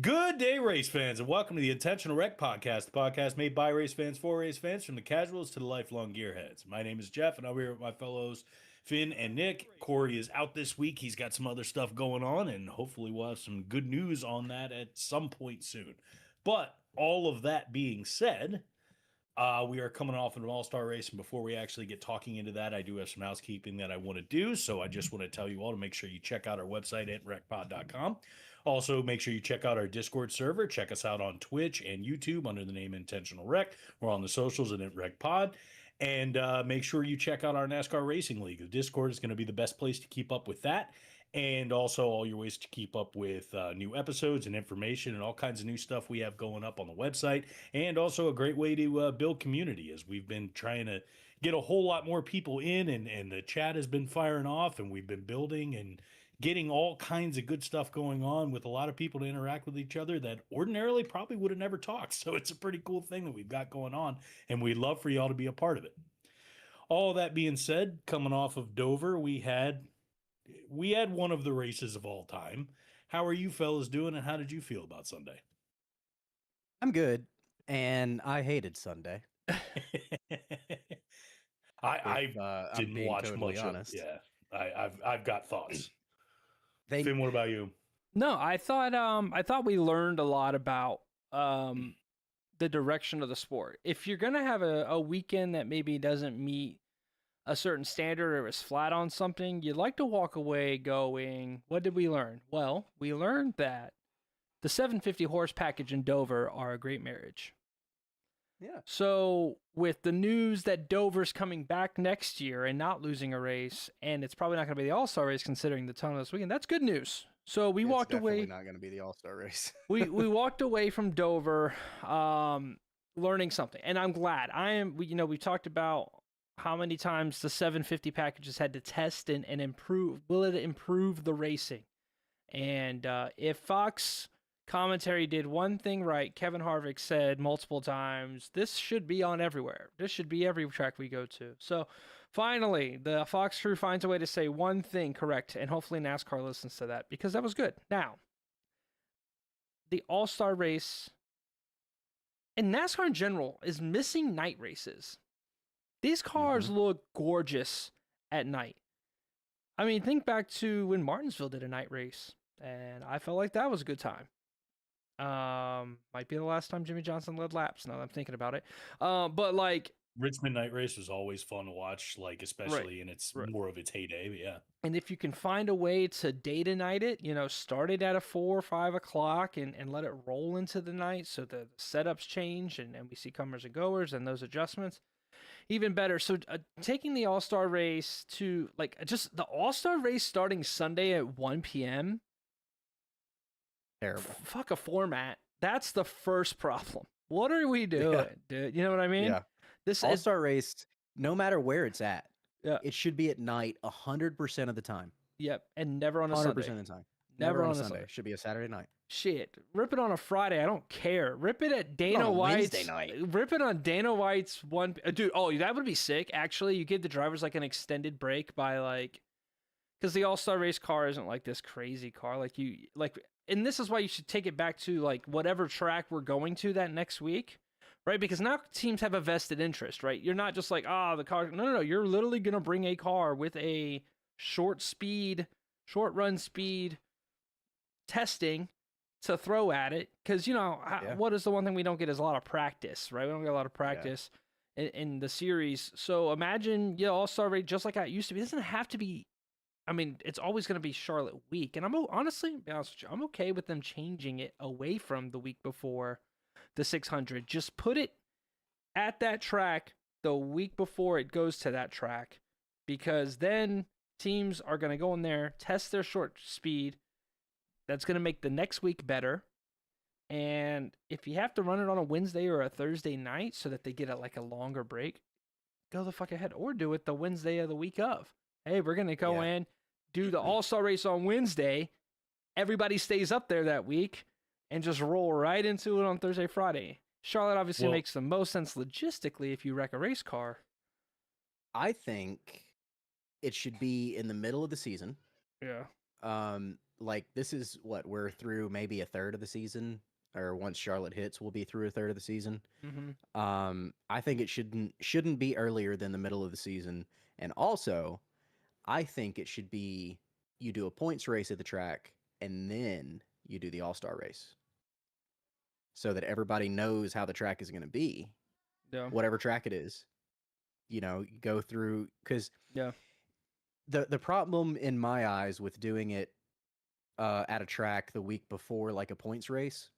Good day, race fans, and welcome to the Intentional Wreck Podcast, the podcast made by race fans for race fans, from the casuals to the lifelong gearheads. My name is Jeff, and I'm here with my fellows Finn and Nick. Corey is out this week. He's got some other stuff going on, and hopefully we'll have some good news on that at some point soon. But all of that being said, we are coming off an all-star race, and before we actually get talking into that, I do have some housekeeping that I want to do. So I just want to tell you all to make sure you check out our website at recpod.com. Also, make sure you check out our Discord server. Check us out on Twitch and YouTube under the name Intentional Rec. We're on the socials and at RecPod. And make sure you check out our NASCAR Racing League. The Discord is going to be the best place to keep up with that. And also all your ways to keep up with new episodes and information and all kinds of new stuff we have going up on the website. And also a great way to build community, as we've been trying to get a whole lot more people in, and the chat has been firing off, and we've been building and getting all kinds of good stuff going on with a lot of people to interact with each other that ordinarily probably would have never talked. So it's a pretty cool thing that we've got going on, and we'd love for y'all to be a part of it. All that being said, coming off of Dover, we had one of the races of all time. How are you fellas doing, and how did you feel about Sunday? I'm good, and I hated Sunday. I didn't watch totally much honest. of it. Yeah, I've got thoughts. Finn, what about you? No, I thought we learned a lot about the direction of the sport. If you're gonna have a weekend that maybe doesn't meet a certain standard or is flat on something, you'd like to walk away going, what did we learn? Well, we learned that the 750 horse package in Dover are a great marriage. Yeah. So with the news that Dover's coming back next year and not losing a race, and it's probably not going to be the All-Star race considering the tone of this weekend, that's good news. So we walked away. It's definitely not going to be the All-Star race. we walked away from Dover learning something, and I'm glad. We talked about how many times the 750 packages had to test and improve. Will it improve the racing? And if Fox commentary did one thing right, Kevin Harvick said multiple times, this should be on everywhere. This should be every track we go to. So finally, the Fox crew finds a way to say one thing correct, and hopefully NASCAR listens to that, because that was good. Now, the All-Star race, and NASCAR in general, is missing night races. These cars look gorgeous at night. I mean, think back to when Martinsville did a night race, and I felt like that was a good time. Might be the last time Jimmy Johnson led laps, now that I'm thinking about it. But like, Richmond night race was always fun to watch, like especially in its more of its heyday. But yeah. And if you can find a way to data night it, start it at 4 or 5 o'clock and let it roll into the night, so the setups change and we see comers and goers and those adjustments, even better. So taking the All-Star race to just the All-Star race starting Sunday at 1 p.m. Terrible. Fuck a format. That's the first problem. What are we doing, dude? You know what I mean? Yeah. This All-Star race, no matter where it's at, it should be at night 100% of the time. Yep, and never on a Sunday. 100% of the time. Never on a Sunday. Should be a Saturday night. Shit, rip it on a Friday. I don't care. Rip it at Dana White's. Wednesday night. Rip it on Dana White's one. Dude, oh, that would be sick. Actually, you give the drivers like an extended break by because the All-Star race car isn't like this crazy car. And this is why you should take it back to whatever track we're going to that next week, right? Because now teams have a vested interest, right? You're not just like, the car. No. You're literally going to bring a car with a short run speed testing to throw at it. Because, what is the one thing we don't get is a lot of practice, right? We don't get a lot of practice in the series. So imagine, All-Star race just like how it used to be. It doesn't have to be. I mean, it's always going to be Charlotte week. And honestly, to be honest with you, I'm okay with them changing it away from the week before the 600. Just put it at that track the week before it goes to that track, because then teams are going to go in there, test their short speed. That's going to make the next week better. And if you have to run it on a Wednesday or a Thursday night so that they get a longer break, go the fuck ahead. Or do it the Wednesday of the week of. Hey, we're going to go in, do the All-Star race on Wednesday. Everybody stays up there that week and just roll right into it on Thursday, Friday. Charlotte obviously makes the most sense logistically if you wreck a race car. I think it should be in the middle of the season. Yeah. like this is what we're through maybe a third of the season, or once Charlotte hits, we'll be through a third of the season. I think it shouldn't be earlier than the middle of the season, and also I think it should be you do a points race at the track and then you do the All-Star race, so that everybody knows how the track is going to be, Yeah. whatever track it is. You know, you go through, because Yeah. the problem in my eyes with doing it at a track the week before, like a points race,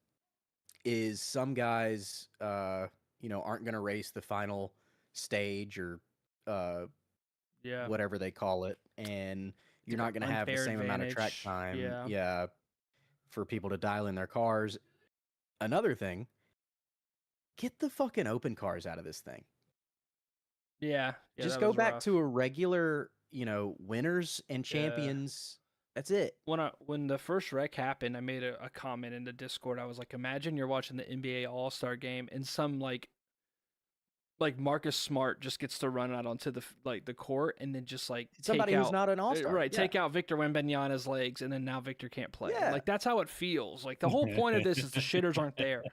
is some guys, aren't going to race the final stage or Yeah. whatever they call it, and you're Like not an going to have the unfair same amount of track advantage. time. Yeah. Yeah, for people to dial in their cars. Another thing, get the fucking open cars out of this thing. Yeah. Just that go was back rough. to a regular, winners and champions. That's it. When the first wreck happened, I made a comment in the Discord. I was like, imagine you're watching the NBA All-Star game and some like Marcus Smart just gets to run out onto the court and then just like Somebody take who's out not an all-star. right, Yeah. take out Victor Wembanyama's legs, and then now Victor can't play. Yeah. Like that's how it feels. Like the whole point of this is the shitters aren't there.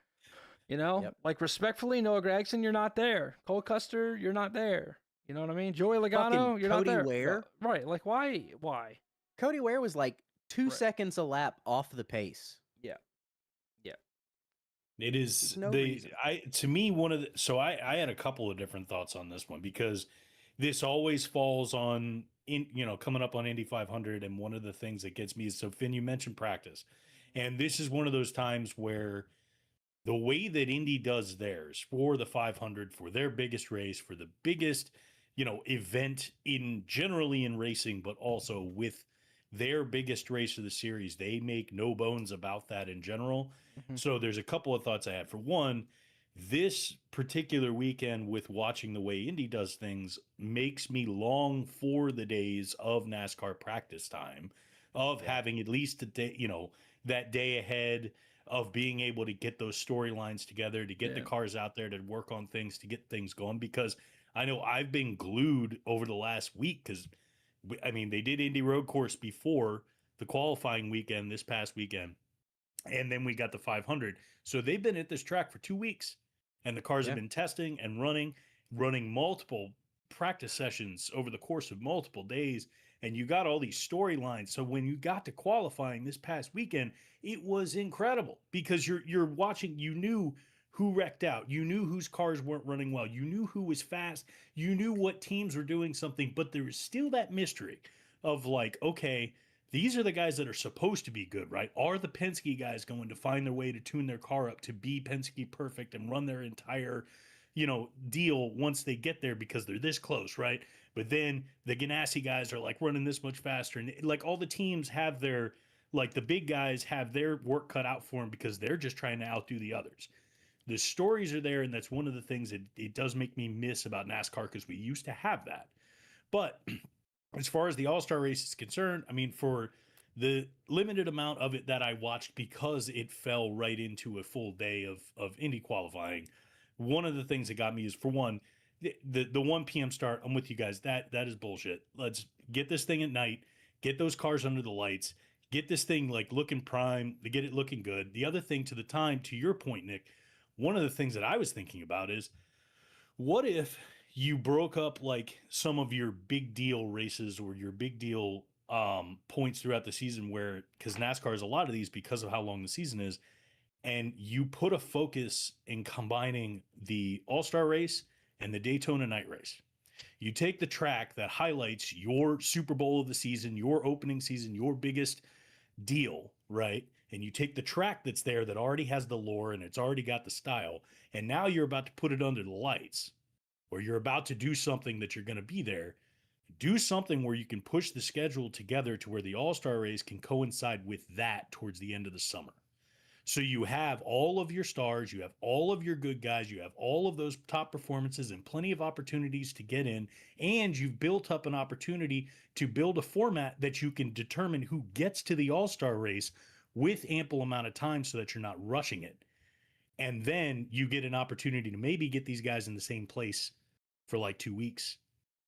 You know, Yep. like respectfully, Noah Gregson, you're not there. Cole Custer, you're not there. You know what I mean? Joey Logano, Fucking you're not Cody there. Ware. Right? Like why? Cody Ware was like 2 Right. seconds a lap off the pace. It is There's no reason. to me, one of the, so I had a couple of different thoughts on this one, because this always falls on coming up on Indy 500. And one of the things that gets me is, so Finn, you mentioned practice, and this is one of those times where the way that Indy does theirs for the 500, for their biggest race, for the biggest, event generally in racing, but also with their biggest race of the series, they make no bones about that in general. Mhm. So there's a couple of thoughts I had. For one, this particular weekend, with watching the way Indy does things, makes me long for the days of NASCAR practice time, of having at least a day, that day ahead, of being able to get those storylines together, to get the cars out there, to work on things, to get things going. Because I know I've been glued over the last week, because they did Indy Road Course before the qualifying weekend, this past weekend, and then we got the 500. So they've been at this track for 2 weeks, and the cars have been testing and running multiple practice sessions over the course of multiple days. And you got all these storylines. So when you got to qualifying this past weekend, it was incredible, because you're watching, you knew who wrecked out, you knew whose cars weren't running well, you knew who was fast, you knew what teams were doing something, but there was still that mystery of like, okay, these are the guys that are supposed to be good, right? Are the Penske guys going to find their way to tune their car up to be Penske perfect and run their entire, deal once they get there, because they're this close, right? But then the Ganassi guys are like running this much faster, and like all the teams have their, like the big guys have their work cut out for them, because they're just trying to outdo the others. The stories are there, and that's one of the things that it does make me miss about NASCAR, because we used to have that. But as far as the All-Star race is concerned, for the limited amount of it that I watched, because it fell right into a full day of Indy qualifying, one of the things that got me is, for one, the 1 p.m. start. I'm with you guys. That is bullshit. Let's get this thing at night, get those cars under the lights, get this thing like looking prime, to get it looking good. The other thing, to the time, to your point, Nick, one of the things that I was thinking about is, what if you broke up like some of your big deal races or your big deal points throughout the season, where, because NASCAR is a lot of these because of how long the season is, and you put a focus in combining the All-Star race and the Daytona night race. You take the track that highlights your Super Bowl of the season, your opening season, your biggest deal, right? And you take the track that's there that already has the lore and it's already got the style, and now you're about to put it under the lights, or you're about to do something that you're going to be there. Do something where you can push the schedule together to where the All-Star race can coincide with that towards the end of the summer. So you have all of your stars, you have all of your good guys, you have all of those top performances and plenty of opportunities to get in, and you've built up an opportunity to build a format that you can determine who gets to the All-Star race with ample amount of time, so that you're not rushing it. And then you get an opportunity to maybe get these guys in the same place for like 2 weeks,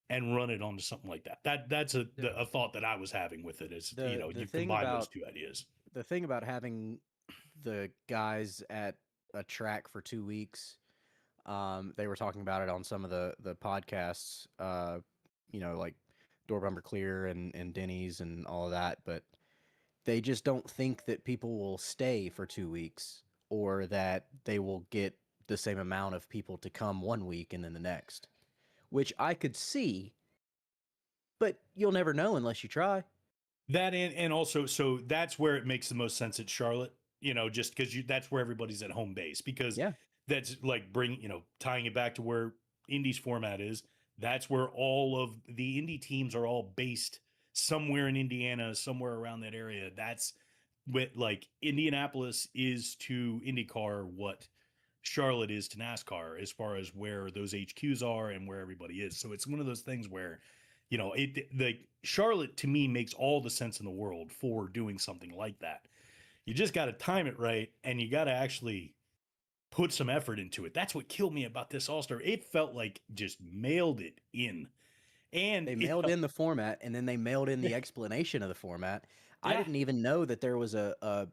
and run it onto something like that. That's a thought that I was having with it. Is The you thing combine those about two ideas. the thing about having the guys at a track for 2 weeks, they were talking about it on some of the podcasts, like Door Bumper Clear and Denny's and all of that, but they just don't think that people will stay for 2 weeks or that they will get the same amount of people to come 1 week and then the next, which I could see, but you'll never know unless you try. That and also, so that's where it makes the most sense at Charlotte, just because that's where everybody's at home base, because Yeah. that's like tying it back to where Indy's format is. That's where all of the Indy teams are all based somewhere in Indiana, somewhere around that area. That's what, like, Indianapolis is to IndyCar what Charlotte is to NASCAR as far as where those HQs are and where everybody is. So it's one of those things where, the Charlotte to me makes all the sense in the world for doing something like that. You just got to time it right, and you got to actually put some effort into it. That's what killed me about this All-Star. It felt like just mailed it in. And They mailed in the format, and then they mailed in the explanation of the format. I Yeah. didn't even know that there was a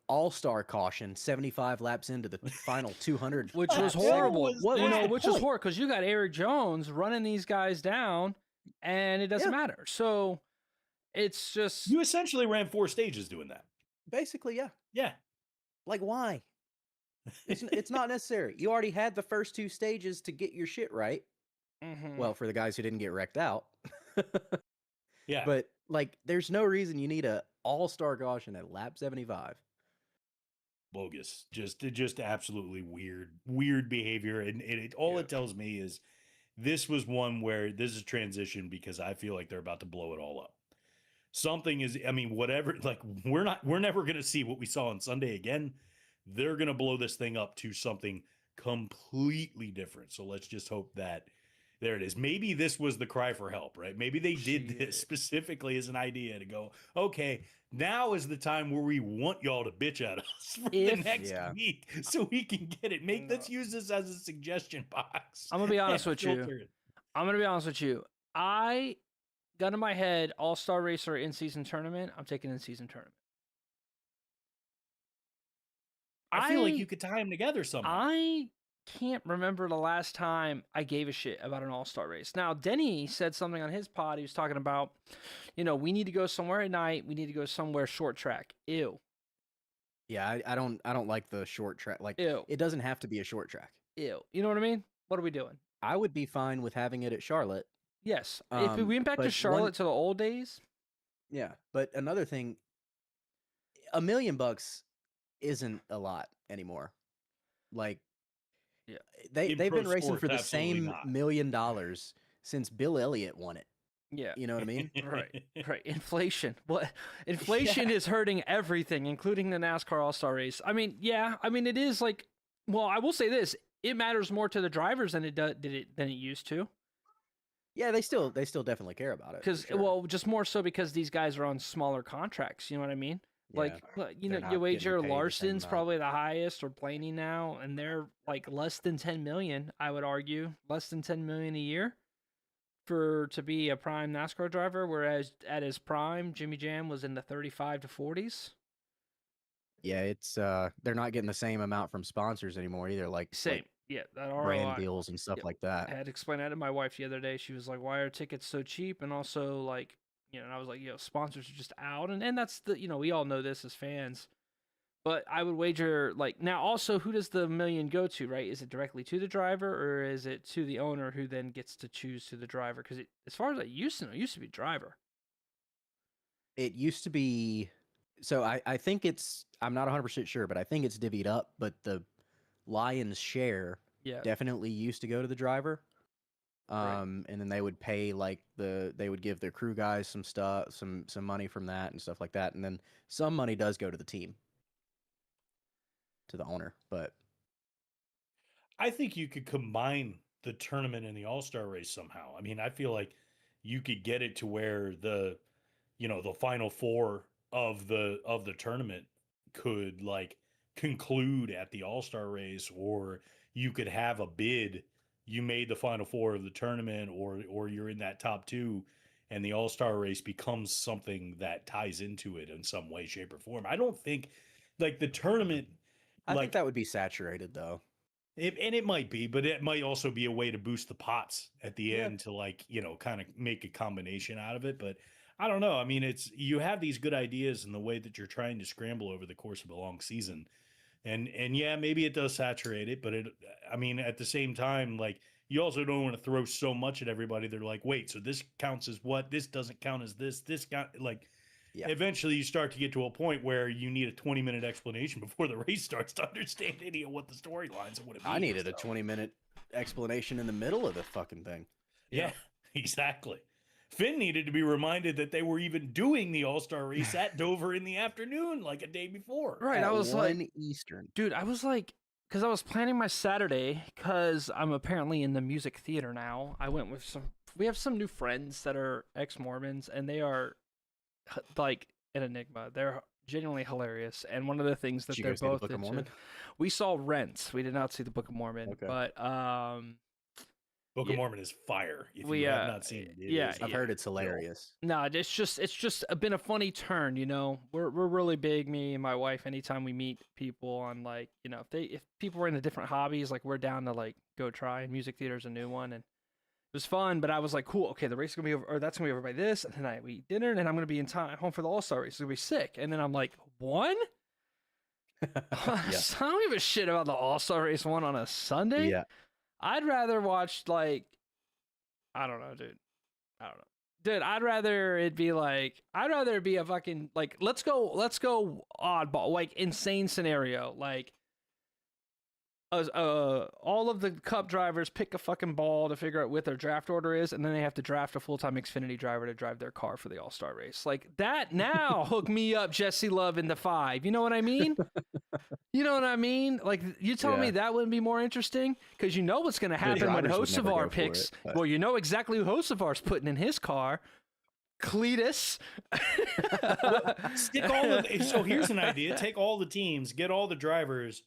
all-star caution 75 laps into the final 200, which was laps. horrible. was What was that? the Which is point? horrible because you got Eric Jones running these guys down, and it doesn't Yeah. matter. So it's just You essentially ran 4 stages doing that. Basically, yeah. Yeah. Like, why? It's not necessary. You already had the first 2 stages to get your shit right. mhm. Well, for the guys who didn't get wrecked out. Yeah. But, like, there's no reason you need a all-star caution at lap 75. Bogus. Just absolutely weird behavior. And all it tells me is this was one where this is transition, because I feel like they're about to blow it all up. Something is, whatever, like, we're never going to see what we saw on Sunday again. They're going to blow this thing up to something completely different. So let's just hope that there it is. Maybe this was the cry for help, right? Maybe they did this specifically as an idea to go, okay, now is the time where we want y'all to bitch at us for the next week so we can get it. Let's use this as a suggestion box. I'm gonna be honest with you. I'm gonna be honest with you. I gun in my head, all-star racer in-season tournament. I'm taking in-season tournament. I feel like you could tie them together somehow. I can't remember the last time I gave a shit about an all-star race. Now, Denny said something on his pod. He was talking about, we need to go somewhere at night. We need to go somewhere short track. Ew. Yeah, I don't like the short track. Like, Ew. It doesn't have to be a short track. Ew. You know what I mean? What are we doing? I would be fine with having it at Charlotte. Yes. If we went back to Charlotte to the old days. Yeah, but another thing, $1 million isn't a lot anymore. Like, yeah, they've been racing for the same $1 million since Bill Elliott won it. Yeah. You know what I mean? Right. Inflation. What? Inflation is hurting everything, including the NASCAR All-Star race. It is like, well, I will say this, it matters more to the drivers than it used to. Yeah, they still definitely care about it. Because, well, just more so because these guys are on smaller contracts. You know what I mean? Yeah, like, you wager Larson's probably the highest, or Blaney now, and they're like less than 10 million. I would argue less than 10 million a year to be a prime NASCAR driver. Whereas at his prime, Jimmy Jam was in the 35 to 40s. Yeah, it's they're not getting the same amount from sponsors anymore either. Like that brand deals and stuff like that. I had to explain that to my wife the other day. She was like, "Why are tickets so cheap?" And also, like, and I was like, sponsors are just out, and that's we all know this as fans. But I would wager, like, now also, who does the $1 million go to? Right? Is it directly to the driver, or is it to the owner who then gets to choose to the driver? Because as far as it used to be driver. It used to be. So I think I'm not 100% sure, but I think it's divvied up. But the lion's share definitely used to go to the driver. And then they would pay, like, they would give their crew guys some stuff, some money from that and stuff like that. And then some money does go to the team, to the owner. But I think you could combine the tournament and the All-Star race somehow. I feel like you could get it to where the final 4 of the tournament could, like, conclude at the All-Star race, or you could have a bid you made the final four of the tournament, or you're in that top two, and the All-Star race becomes something that ties into it in some way, shape, or form. I don't think like the tournament, I think like that would be saturated though. and it might be, but it might also be a way to boost the pots at the end to like, kind of make a combination out of it. But I don't know. I mean, you have these good ideas in the way that you're trying to scramble over the course of a long season. And yeah, maybe it does saturate it, but I mean, at the same time, like you also don't want to throw so much at everybody. They're like, wait, so this counts as what? This doesn't count as this count like. Yeah. Eventually, you start to get to a point where you need a 20-minute explanation before the race starts to understand any of what the storylines and what it means. I needed a 20-minute explanation in the middle of the fucking thing. Yeah, exactly. Finn needed to be reminded that they were even doing the All-Star race at Dover in the afternoon, like a day before. Right. At I was 1 like, Eastern. dude, I was like, because I was planning my Saturday, because I'm apparently in the music theater now. I went with we have some new friends that are ex-Mormons, and they are like an enigma. They're genuinely hilarious. And one of the things that Did you they're go see the both Book of into, Mormon? we saw Rents. We did not see the Book of Mormon, Okay. but Book of Mormon is fire. If you have not seen it, it is. I've heard it's hilarious. no, it's just been a funny turn, you know. We're really big, me and my wife. Anytime we meet people on like, if people are into different hobbies, like we're down to like go try. And music theater's a new one, and it was fun. But I was like, cool, okay, the race is gonna be over, or that's gonna be over by this, and then we eat dinner, and then I'm gonna be in time home for the All-Star race. It's gonna be sick, and then I'm like, one. So I don't give a shit about the All-Star race one on a Sunday. Yeah. I'd rather watch like. I don't know, dude. I don't know. Dude, I'd rather it be a fucking, like, let's go oddball, like, insane scenario. Like, all of the Cup drivers pick a fucking ball to figure out what their draft order is, and then they have to draft a full-time Xfinity driver to drive their car for the All-Star race. Like, that now hook me up Jesse Love in the 5. You know what I mean? You know what I mean? Like, you telling me that wouldn't be more interesting? Because you know what's going to happen when Hocevar picks. Well, you know exactly who Hocevar's putting in his car. Cletus. Stick all of so here's an idea. Take all the teams, get all the drivers,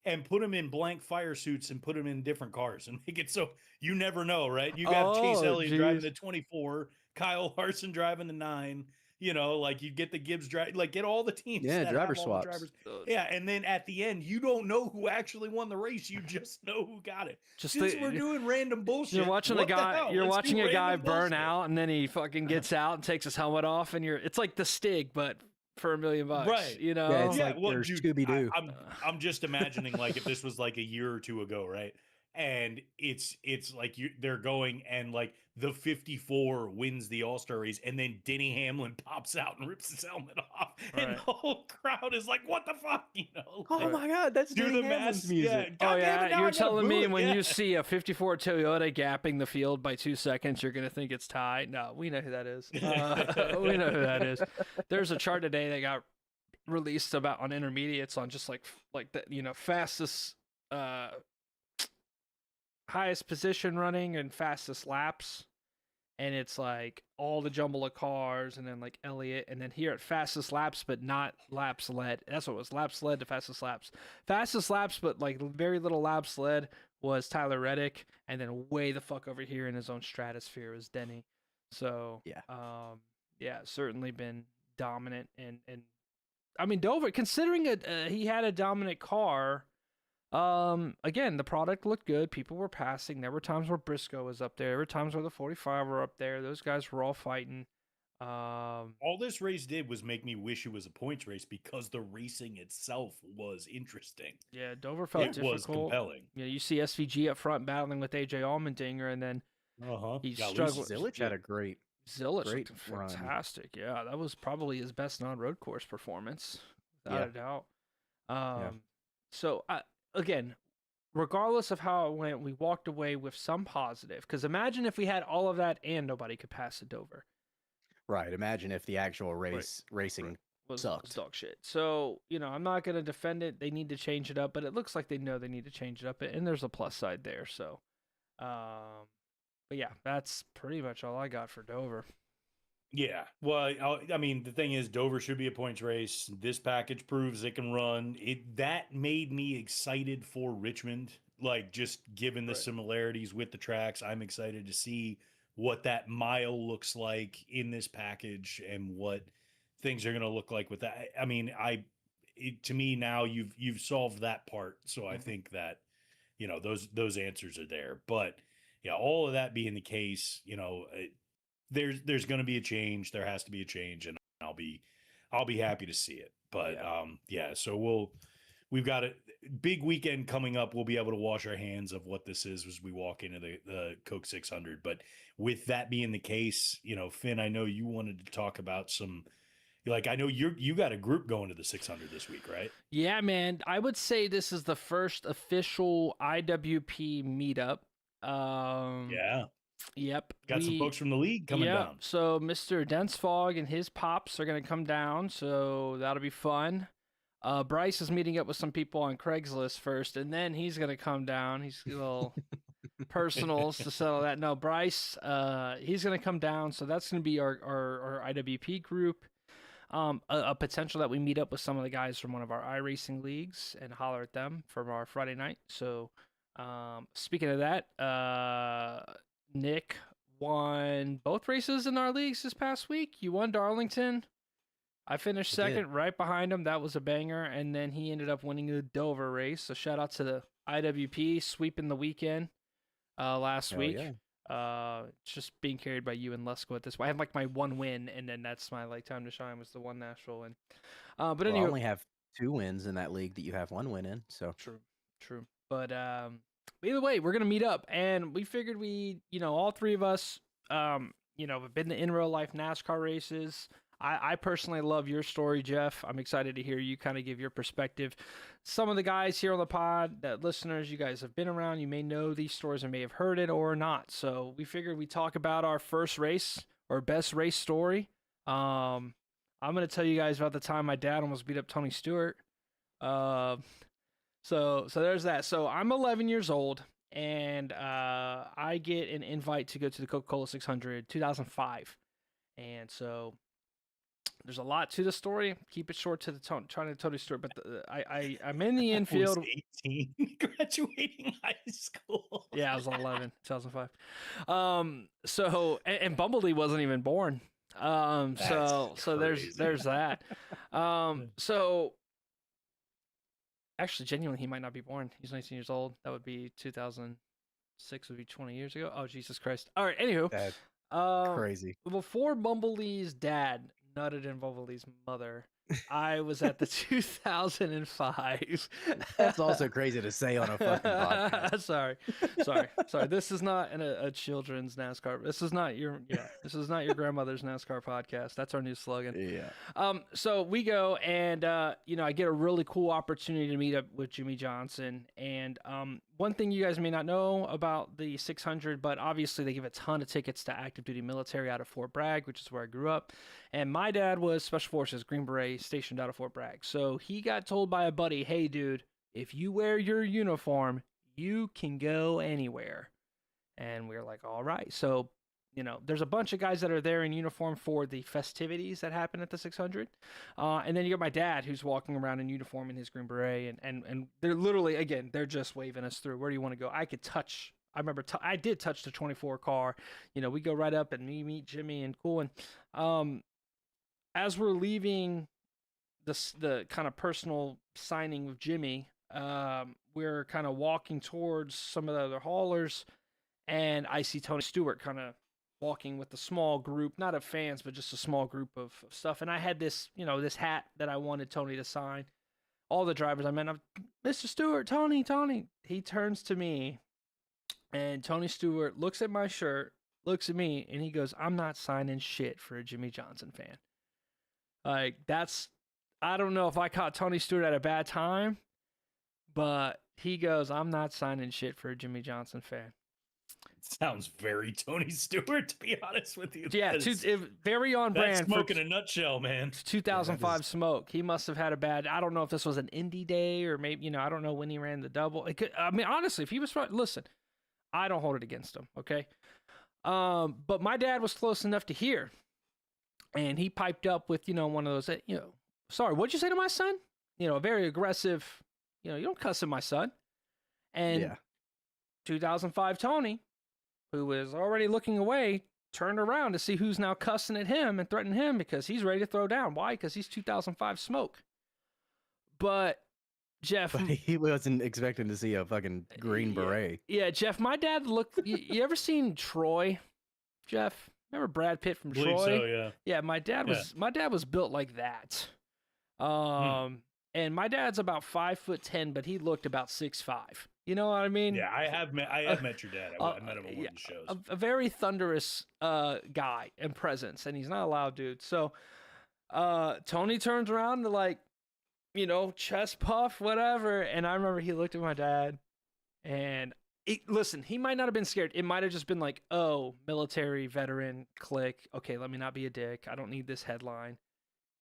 and put them in blank fire suits and put them in different cars and make it so you never know, right? You got Chase Elliott driving the 24, Kyle Larson driving the 9. Like you get the Gibbs drive, like get all the teams. Yeah, driver swaps. Yeah, and then at the end, you don't know who actually won the race. You just know who got it. Since we're doing random bullshit. You're watching a guy burn out, and then he fucking gets out and takes his helmet off, and it's like the Stig, but for $1 million, right? Yeah, it's like there's Scooby-Doo. I'm just imagining like if this was like a year or two ago, right? And it's like they're going and like the 54 wins the All-Star race, and then Denny Hamlin pops out and rips his helmet off, and the whole crowd is like, "What the fuck?" Oh my god, that's Denny Hamlin's music. Yeah. You're telling me when you see a 54 Toyota gapping the field by 2 seconds, you're gonna think it's Ty? No, we know who that is. We know who that is. There's a chart today that got released about on intermediates on just like the fastest. Highest position running and fastest laps, and it's like all the jumble of cars, and then like Elliott, and then here at fastest laps but not laps led. That's what it was, laps led to fastest laps but like very little laps led was Tyler Reddick, and then way the fuck over here in his own stratosphere was Denny. So certainly been dominant, and I mean Dover, considering he had a dominant car. Again, the product looked good. People were passing. There were times where Briscoe was up there. There were times where the 45 were up there. Those guys were all fighting. All this race did was make me wish it was a points race because the racing itself was interesting. Yeah, Dover felt difficult. It was compelling. Yeah, you see SVG up front battling with AJ Allmendinger, and then he struggled. Zillich had a great looked fantastic. Yeah, that was probably his best non-road course performance, without a doubt. So again, regardless of how it went, we walked away with some positive. Because imagine if we had all of that and nobody could pass at Dover. Right. Imagine if the actual racing sucked. Was dog shit. So, I'm not going to defend it. They need to change it up, but it looks like they know they need to change it up, and there's a plus side there. So, but yeah, that's pretty much all I got for Dover. Yeah. Well, I mean, the thing is, Dover should be a points race. This package proves it can run. That made me excited for Richmond. Like, just given the Right. similarities with the tracks, I'm excited to see what that mile looks like in this package and what things are going to look like with that. I mean, to me now you've solved that part, so I think that those answers are there. But yeah, all of that being the case, there's going to be a change. There has to be a change, and I'll be happy to see it. But yeah, so we've got a big weekend coming up. We'll be able to wash our hands of what this is as we walk into the Coke 600. But with that being the case, Finn, I know you wanted to talk about some. Like, I know you got a group going to the 600 this week, right? Yeah, man. I would say this is the first official IWP meetup. Yeah. Yep. Got some folks from the league coming down. So Mr. Densfog and his pops are going to come down, so that'll be fun. Bryce is meeting up with some people on Craigslist first, and then he's going to come down. He's a little personals to settle that. No, Bryce, he's going to come down, so that's going to be our IWP group. A potential that we meet up with some of the guys from one of our iRacing leagues and holler at them for our Friday night. So, speaking of that, Nick won both races in our leagues this past week. You won Darlington. I finished second right behind him. That was a banger. And then he ended up winning the Dover race. So shout out to the IWP sweeping the weekend last week. Yeah. Just being carried by you and Lesko at this point. I have like my one win, and then that's my like time to shine was the one national win. But anyway, I only have 2 wins in that league that you have 1 win in. So true. But either way, we're gonna meet up, and we figured all three of us, have been in real life NASCAR races. I personally love your story, Jeff. I'm excited to hear you kind of give your perspective. Some of the guys here on the pod, listeners, you guys have been around. You may know these stories and may have heard it or not. So we figured we talk about our first race or best race story. I'm going to tell you guys about the time my dad almost beat up Tony Stewart. So there's that. So I'm 11 years old, and I get an invite to go to the Coca-Cola 600 2005. And so there's a lot to the story. Keep it short to the trying to Tony Stewart, but I'm in the infield. I was 18, graduating high school. Yeah, I was 11, 2005. So and Bumblebee wasn't even born. So there's that. So actually, genuinely, he might not be born. He's 19 years old. That would be 2006. Would be 20 years ago. Oh, Jesus Christ! All right. Anywho, that's crazy. Before Bumblebee's dad nutted in Bumblebee's mother, I was at the 2005. That's also crazy to say on a fucking podcast. Sorry. This is not a children's NASCAR. This is not your grandmother's NASCAR podcast. That's our new slogan. Yeah. So we go, and I get a really cool opportunity to meet up with Jimmy Johnson. And one thing you guys may not know about the 600, but obviously they give a ton of tickets to active duty military out of Fort Bragg, which is where I grew up. And my dad was Special Forces, Green Beret, stationed out of Fort Bragg. So he got told by a buddy, hey, dude, if you wear your uniform, you can go anywhere. And we were like, all right. So, there's a bunch of guys that are there in uniform for the festivities that happen at the 600. And then you got my dad who's walking around in uniform in his Green Beret. And they're literally, again, they're just waving us through. Where do you want to go? I could touch. I remember I did touch the 24 car. We go right up and we meet Jimmy and cool. And as we're leaving the kind of personal signing with Jimmy, we're kind of walking towards some of the other haulers, and I see Tony Stewart kind of walking with a small group, not of fans, but just a small group of stuff. And I had this, this hat that I wanted Tony to sign. All the drivers I met, Mr. Stewart, Tony. He turns to me, and Tony Stewart looks at my shirt, looks at me, and he goes, I'm not signing shit for a Jimmy Johnson fan. Like, I don't know if I caught Tony Stewart at a bad time, but he goes, I'm not signing shit for a Jimmy Johnson fan. Sounds very Tony Stewart, to be honest with you. Yeah, very on brand. That's smoke in a nutshell, man. 2005 smoke. He must have had a bad. I don't know if this was an Indy day or maybe I don't know when he ran the double. Honestly, if he was listen, I don't hold it against him. Okay, but my dad was close enough to hear. and he piped up with, one of those, sorry, what'd you say to my son? A very aggressive, you don't cuss at my son. And Yeah. 2005 Tony, who was already looking away, turned around to see who's now cussing at him and threatening him because he's ready to throw down. Why? Because he's 2005 Smoke. But Jeff, But he wasn't expecting to see a fucking green beret. Yeah, Jeff, my dad looked. You ever seen Troy? Jeff, remember Brad Pitt from Believe Troy? so, yeah. Yeah, my dad was built like that. And my dad's about 5'10", but he looked about 6'5". You know what I mean? Yeah, I have met your dad. I met him at one of the shows. A very thunderous guy and presence, and he's not a loud dude. So Tony turns around to, like, chest puff, whatever. And I remember he looked at my dad, and listen, he might not have been scared. It might have just been like, oh, military veteran, click. Okay, let me not be a dick. I don't need this headline.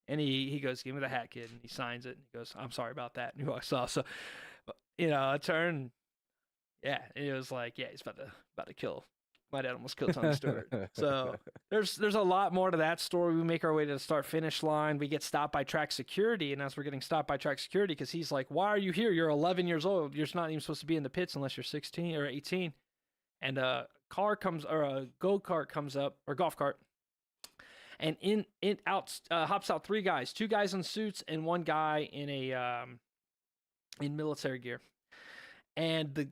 And he goes, give me the hat, kid. And he signs it. And he goes, I'm sorry about that. And he walks off. So, I turned. Yeah, and it was like, yeah, he's about to kill. My dad almost killed Tony Stewart. So there's a lot more to that story. We make our way to the start-finish line. We get stopped by track security, and as we're getting stopped by track security, because he's like, why are you here? You're 11 years old. You're not even supposed to be in the pits unless you're 16 or 18. And a go-kart comes up, or golf cart, and hops out three guys, two guys in suits and one guy in in military gear. And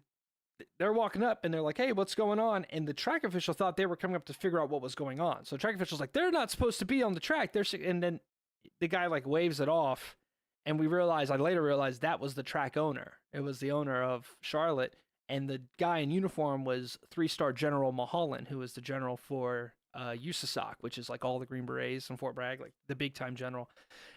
they're walking up and they're like, hey, what's going on? And the track official thought they were coming up to figure out what was going on. So the track official's like, they're not supposed to be on the track. And then the guy like waves it off. And I later realized that was the track owner. It was the owner of Charlotte. And the guy in uniform was 3-star General Mulholland, who was the general for USASOC, which is like all the Green Berets in Fort Bragg, like the big time general.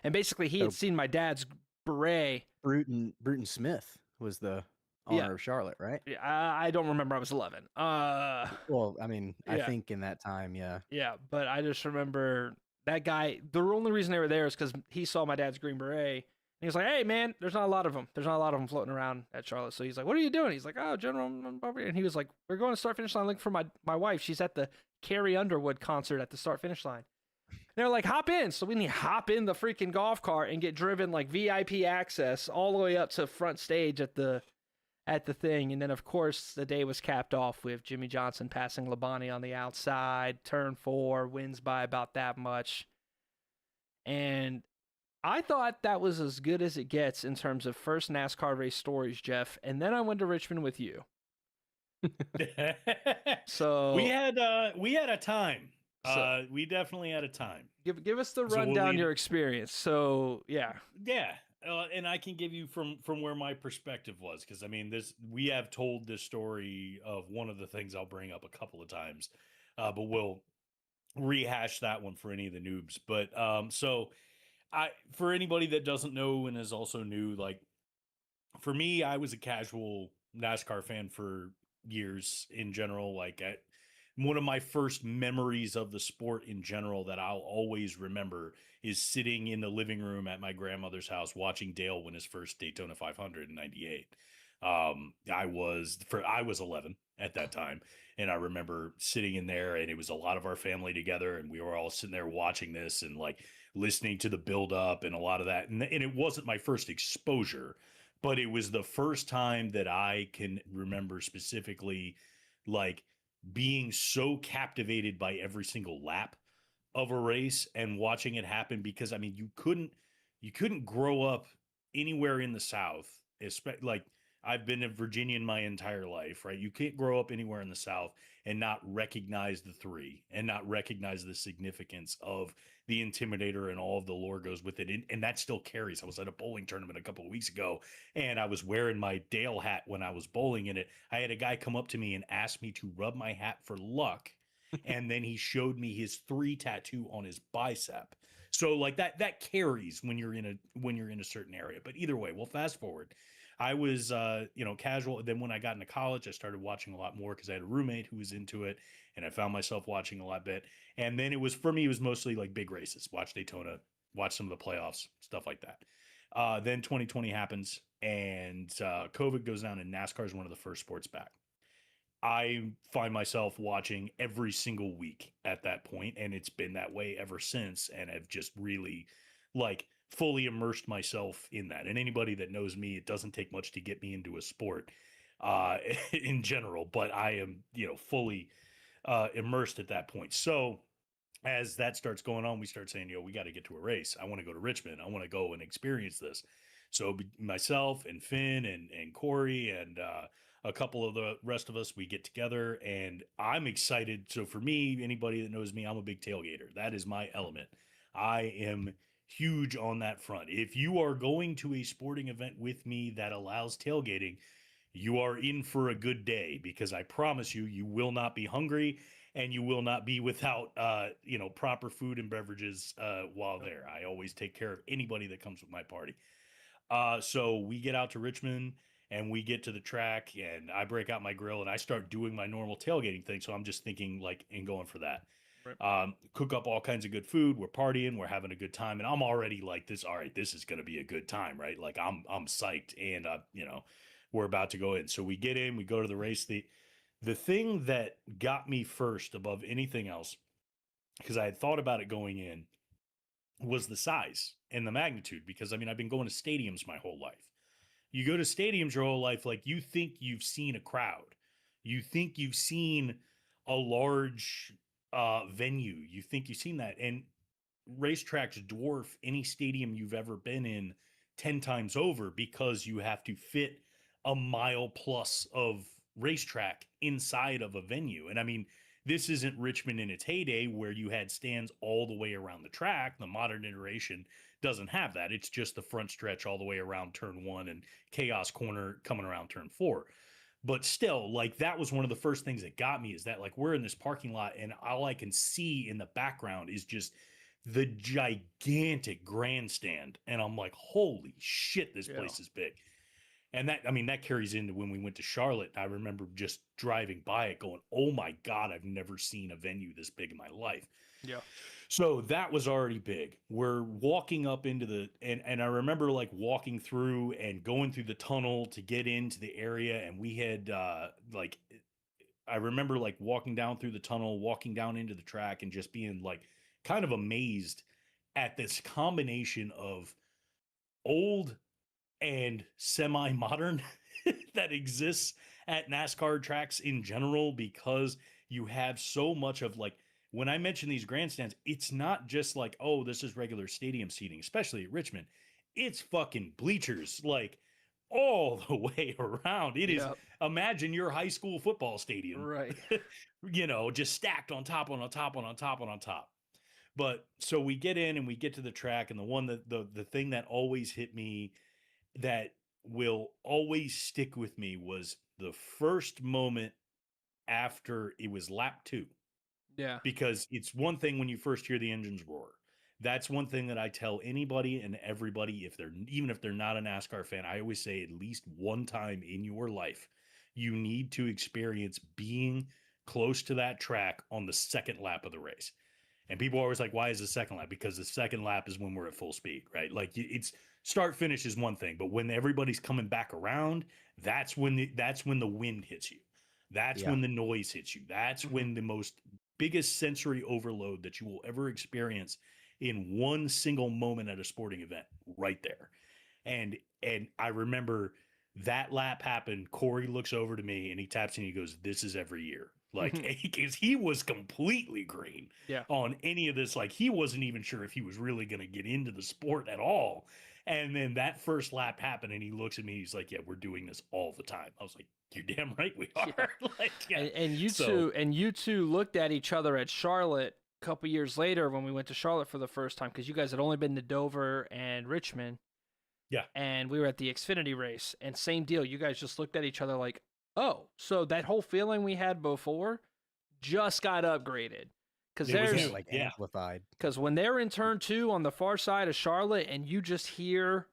And basically he had seen my dad's beret. Bruton Smith was the owner of Charlotte, right? Yeah, I don't remember. I was 11. Well, I mean, I think in that time, yeah. Yeah, but I just remember that guy. The only reason they were there is because he saw my dad's Green Beret. And he was like, hey, man, there's not a lot of them. There's not a lot of them floating around at Charlotte. So he's like, what are you doing? He's like, oh, General. And he was like, we're going to start-finish line looking for my wife. She's at the Carrie Underwood concert at the start-finish line. And they're like, hop in. So we need to hop in the freaking golf cart and get driven like VIP access all the way up to front stage at the thing. And then, of course, the day was capped off with Jimmy Johnson passing Labonte on the outside. Turn 4, wins by about that much. And I thought that was as good as it gets in terms of first NASCAR race stories, Jeff. And then I went to Richmond with you. So we had a time. We definitely had a time. Give us the rundown, your experience. So yeah. And I can give you from where my perspective was, because I mean, we have told this story of one of the things I'll bring up a couple of times, but we'll rehash that one for any of the noobs. But so for anybody that doesn't know and is also new, like for me, I was a casual NASCAR fan for years in general. Like one of my first memories of the sport in general that I'll always remember is sitting in the living room at my grandmother's house watching Dale win his first Daytona 500 in '98. I was 11 at that time, and I remember sitting in there, and it was a lot of our family together, and we were all sitting there watching this and like listening to the build up and a lot of that. And it wasn't my first exposure, but it was the first time that I can remember specifically, like, being so captivated by every single lap of a race and watching it happen, because I mean, you couldn't grow up anywhere in the South, like I've been in Virginia my entire life, right? You can't grow up anywhere in the South and not recognize the three and not recognize the significance of the Intimidator and all of the lore goes with it. And that still carries. I was at a bowling tournament a couple of weeks ago, and I was wearing my Dale hat when I was bowling in it. I had a guy come up to me and ask me to rub my hat for luck. And then he showed me his 3 tattoo on his bicep. So like that carries when you're in a certain area. But either way, we'll fast forward. I was, casual. Then when I got into college, I started watching a lot more because I had a roommate who was into it, and I found myself watching a lot bit. And then it was mostly like big races, watch Daytona, watch some of the playoffs, stuff like that. Then 2020 happens, and COVID goes down, and NASCAR is one of the first sports back. I find myself watching every single week at that point, and it's been that way ever since, and I've just really like fully immersed myself in that. And anybody that knows me, it doesn't take much to get me into a sport uh in general, but I am, fully immersed at that point. So as that starts going on, we start saying, we got to get to a race. I want to go to Richmond. I want to go and experience this. So myself and Finn and Corey and a couple of the rest of us, we get together and I'm excited. So for me, anybody that knows me, I'm a big tailgater. That is my element. I am huge on that front. If you are going to a sporting event with me that allows tailgating, you are in for a good day, because I promise you, you will not be hungry and you will not be without, proper food and beverages while there. I always take care of anybody that comes with my party. So we get out to Richmond and we get to the track and I break out my grill and I start doing my normal tailgating thing. So I'm just thinking like and going for that. Right. Cook up all kinds of good food. We're partying, we're having a good time, and I'm already like this. All right, this is going to be a good time, right? Like I'm psyched, and we're about to go in. So we get in, we go to the race. The thing that got me first above anything else, because I had thought about it going in, was the size and the magnitude. Because I mean, I've been going to stadiums my whole life. You go to stadiums your whole life, like you think you've seen a crowd, you think you've seen a large venue, you think you've seen that, and racetracks dwarf any stadium you've ever been in 10 times over, because you have to fit a mile plus of racetrack inside of a venue. And I mean, this isn't Richmond in its heyday where you had stands all the way around the track. The modern iteration doesn't have that. It's just the front stretch all the way around turn 1 and chaos corner coming around turn 4. But still, like, that was one of the first things that got me, is that like we're in this parking lot and all I can see in the background is just the gigantic grandstand. And I'm like, holy shit, this place is big. And that, I mean, that carries into when we went to Charlotte. I remember just driving by it going, oh my God, I've never seen a venue this big in my life. Yeah. So that was already big. We're walking up into and I remember like walking through and going through the tunnel to get into the area. And we had I remember like walking down through the tunnel, walking down into the track and just being like kind of amazed at this combination of old and semi-modern that exists at NASCAR tracks in general, because you have so much of like, when I mention these grandstands, it's not just like, oh, this is regular stadium seating, especially at Richmond. It's fucking bleachers, like all the way around. It is, imagine your high school football stadium, Right. just stacked on top, on top, on top, on top. But so we get in and we get to the track, and the one that the thing that always hit me, that will always stick with me, was the first moment after it was lap 2. Yeah. Because it's one thing when you first hear the engines roar. That's one thing that I tell anybody and everybody, even if they're not a NASCAR fan, I always say at least one time in your life, you need to experience being close to that track on the second lap of the race. And people are always like, why is the second lap? Because the second lap is when we're at full speed, right? Like, it's start finish is one thing, but when everybody's coming back around, that's when the wind hits you. That's when the noise hits you. That's when the most biggest sensory overload that you will ever experience in one single moment at a sporting event, right there. And I remember that lap happened. Corey looks over to me and he taps me and he goes, "This is every year." Like, because he was completely green on any of this. Like, he wasn't even sure if he was really going to get into the sport at all. And then that first lap happened and he looks at me. He's like, "Yeah, we're doing this all the time." I was like, "You're damn right we are." And you two looked at each other at Charlotte a couple years later when we went to Charlotte for the first time, because you guys had only been to Dover and Richmond. Yeah. And we were at the Xfinity race, and same deal. You guys just looked at each other like, oh, so that whole feeling we had before just got upgraded. Because there's like amplified. Because when they're in turn 2 on the far side of Charlotte, and you just hear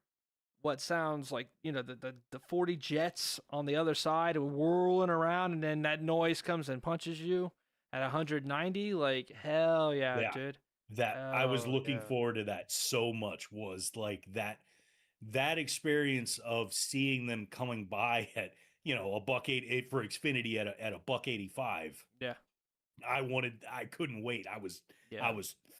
what sounds like, the 40 Jets on the other side whirling around, and then that noise comes and punches you at 190, like, hell yeah. Dude. I was looking forward to that so much, was like that experience of seeing them coming by at a buck eight for Xfinity at a buck 85. Yeah. I couldn't wait. I was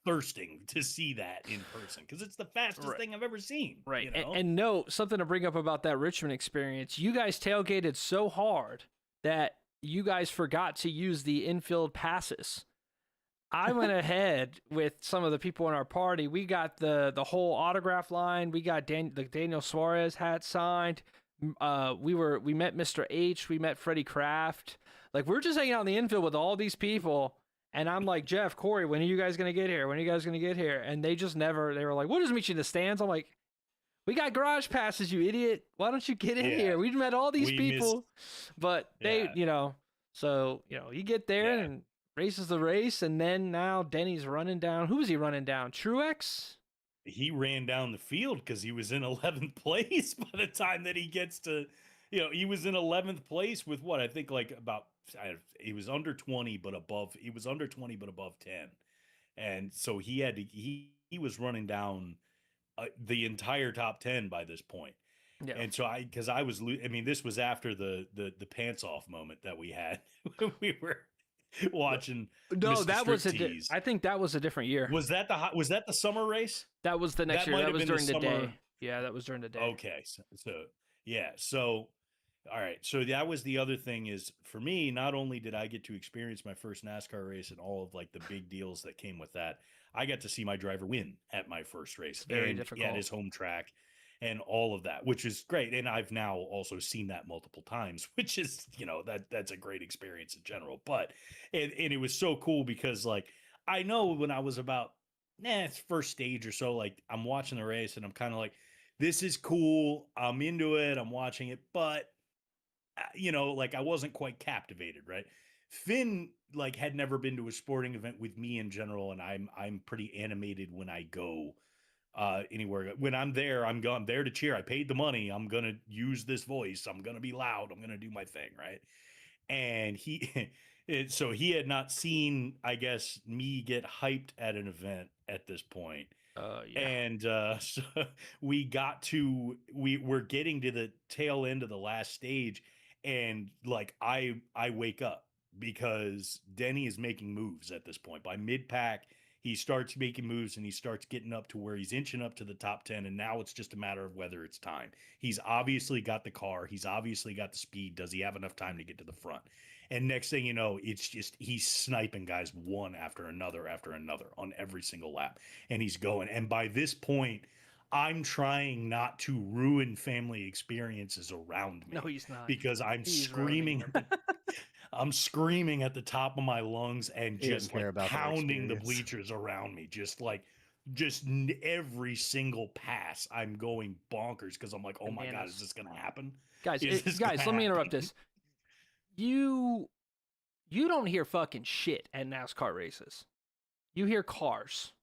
thirsting to see that in person because it's the fastest thing I've ever seen. Right. You know? And no, something to bring up about that Richmond experience. You guys tailgated so hard that you guys forgot to use the infield passes. I went ahead with some of the people in our party. We got the whole autograph line. We got the Daniel Suarez hat signed. We met Mr. H. We met Freddie Kraft. Like, we're just hanging out in the infield with all these people. And I'm like, Jeff, Corey, when are you guys going to get here? When are you guys going to get here? And they just never, they were like, we'll just meet you in the stands. I'm like, we got garage passes, you idiot. Why don't you get in here? We've met all these people. But they, so, you get there and races the race. And then now Denny's running down. Who was he running down? Truex? He ran down the field because he was in 11th place by the time that he gets to, he was in 11th place with what I think like about, he was under 20, but above 10. And so he was running down the entire top 10 by this point. Yeah. And so this was after the pants off moment that we had when we were watching. No, Mr. that was Striptease. I think that was a different year. Was that the summer race? That was the next year. That was during the day. Yeah, that was during the day. Okay. So all right. So that was the other thing is for me, not only did I get to experience my first NASCAR race and all of like the big deals that came with that, I got to see my driver win at my first race. Very difficult. At his home track and all of that, which is great. And I've now also seen that multiple times, which is, that's a great experience in general. But, and it was so cool because like, I know when I was about first stage or so, like I'm watching the race and I'm kind of like, this is cool. I'm into it. I'm watching it, but like I wasn't quite captivated, right? Finn like had never been to a sporting event with me in general, and I'm pretty animated when I go anywhere. When I'm there, I'm there to cheer. I paid the money. I'm gonna use this voice. I'm gonna be loud. I'm gonna do my thing, right? And so he had not seen, I guess, me get hyped at an event at this point. And so we're getting to the tail end of the last stage. And like, I wake up because Denny is making moves at this point. By mid-pack, he starts making moves and he starts getting up to where he's inching up to the top 10. And now it's just a matter of whether it's time. He's obviously got the car. He's obviously got the speed. Does he have enough time to get to the front? And next thing you know, it's just he's sniping guys one after another on every single lap. And he's going. And by this point, I'm trying not to ruin family experiences around me. No, he's not. Because he's screaming. I'm screaming at the top of my lungs and just like pounding the bleachers around me. Just every single pass, I'm going bonkers because I'm like, oh my God, is this going to happen? Guys, let me interrupt this. You don't hear fucking shit at NASCAR races. You hear cars.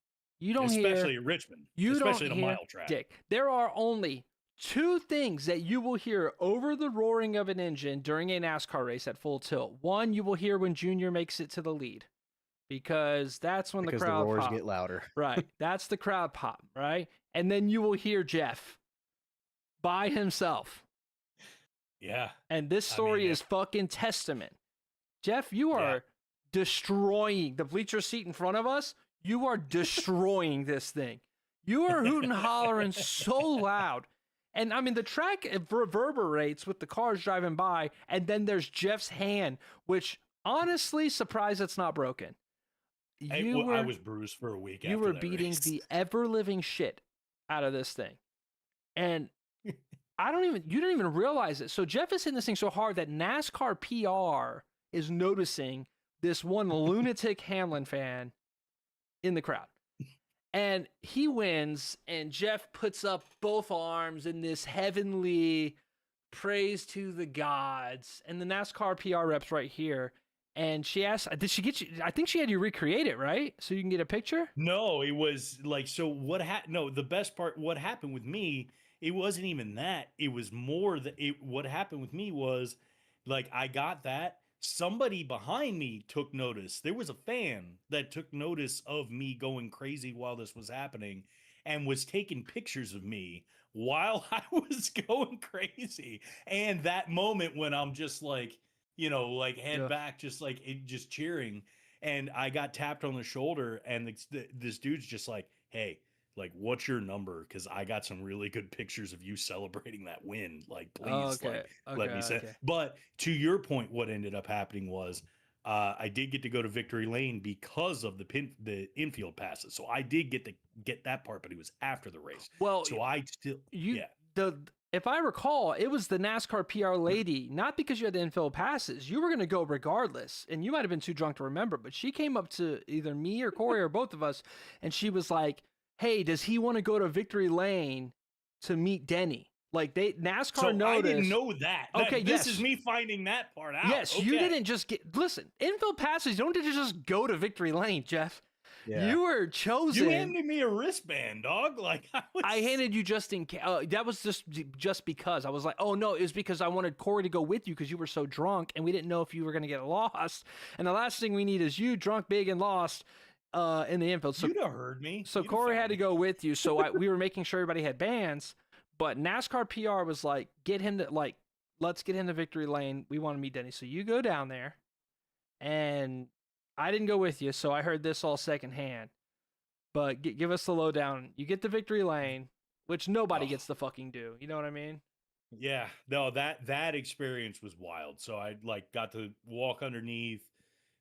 You don't especially at Richmond. Especially in a mile track. Dick. There are only two things that you will hear over the roaring of an engine during a NASCAR race at full tilt. One, you will hear when Junior makes it to the lead, because that's when the crowd roars get louder. Right. That's the crowd pop, right? And then you will hear Jeff by himself. Yeah. And this story is fucking testament. Jeff, you are destroying the bleacher seat in front of us. You are destroying this thing. You are hooting, hollering so loud. And I mean, the track reverberates with the cars driving by. And then there's Jeff's hand, which honestly, surprised it's not broken. I was bruised for a week. You were beating the ever living shit out of this thing. And you didn't even realize it. So Jeff is hitting this thing so hard that NASCAR PR is noticing this one lunatic Hamlin fan in the crowd. And he wins, and Jeff puts up both arms in this heavenly praise to the gods. And the NASCAR PR rep's right here. And she asked, did she get you? I think she had you recreate it, right? So you can get a picture? No, it was like, so what happened? No, the best part, what happened with me, it wasn't even that. It was more that what happened with me was like, I got that. Somebody behind me took notice. There was a fan that took notice of me going crazy while this was happening. and was taking pictures of me while I was going crazy. And that moment when I'm just like, like head back, just like just cheering. And I got tapped on the shoulder, and this dude's just like, hey, like, what's your number? Because I got some really good pictures of you celebrating that win. Like, please, let me say. But to your point, what ended up happening was I did get to go to Victory Lane because of the infield passes. So I did get to get that part, but it was after the race. Well, so I still, if I recall, it was the NASCAR PR lady, not because you had the infield passes. You were going to go regardless, and you might have been too drunk to remember, but she came up to either me or Corey or both of us, and she was like, hey, does he want to go to Victory Lane to meet Denny? Like, NASCAR noticed. I didn't know that. Okay, this is me finding that part out. Yes, okay. You didn't just listen, infield passes, you don't just go to Victory Lane, Jeff. Yeah. You were chosen. You handed me a wristband, dog. Like I handed you just in case. That was just because I was like, oh no, it was because I wanted Corey to go with you because you were so drunk and we didn't know if you were going to get lost. And the last thing we need is you drunk, big, and lost in the infield. So you'd have heard me. So Corey had to go with you. So we were making sure everybody had bands. But NASCAR PR was like, let's get him to Victory Lane. We want to meet Denny. So you go down there, and I didn't go with you, so I heard this all secondhand. But give us the lowdown. You get to Victory Lane, which nobody gets to fucking do. You know what I mean? Yeah. No, that experience was wild. So I got to walk underneath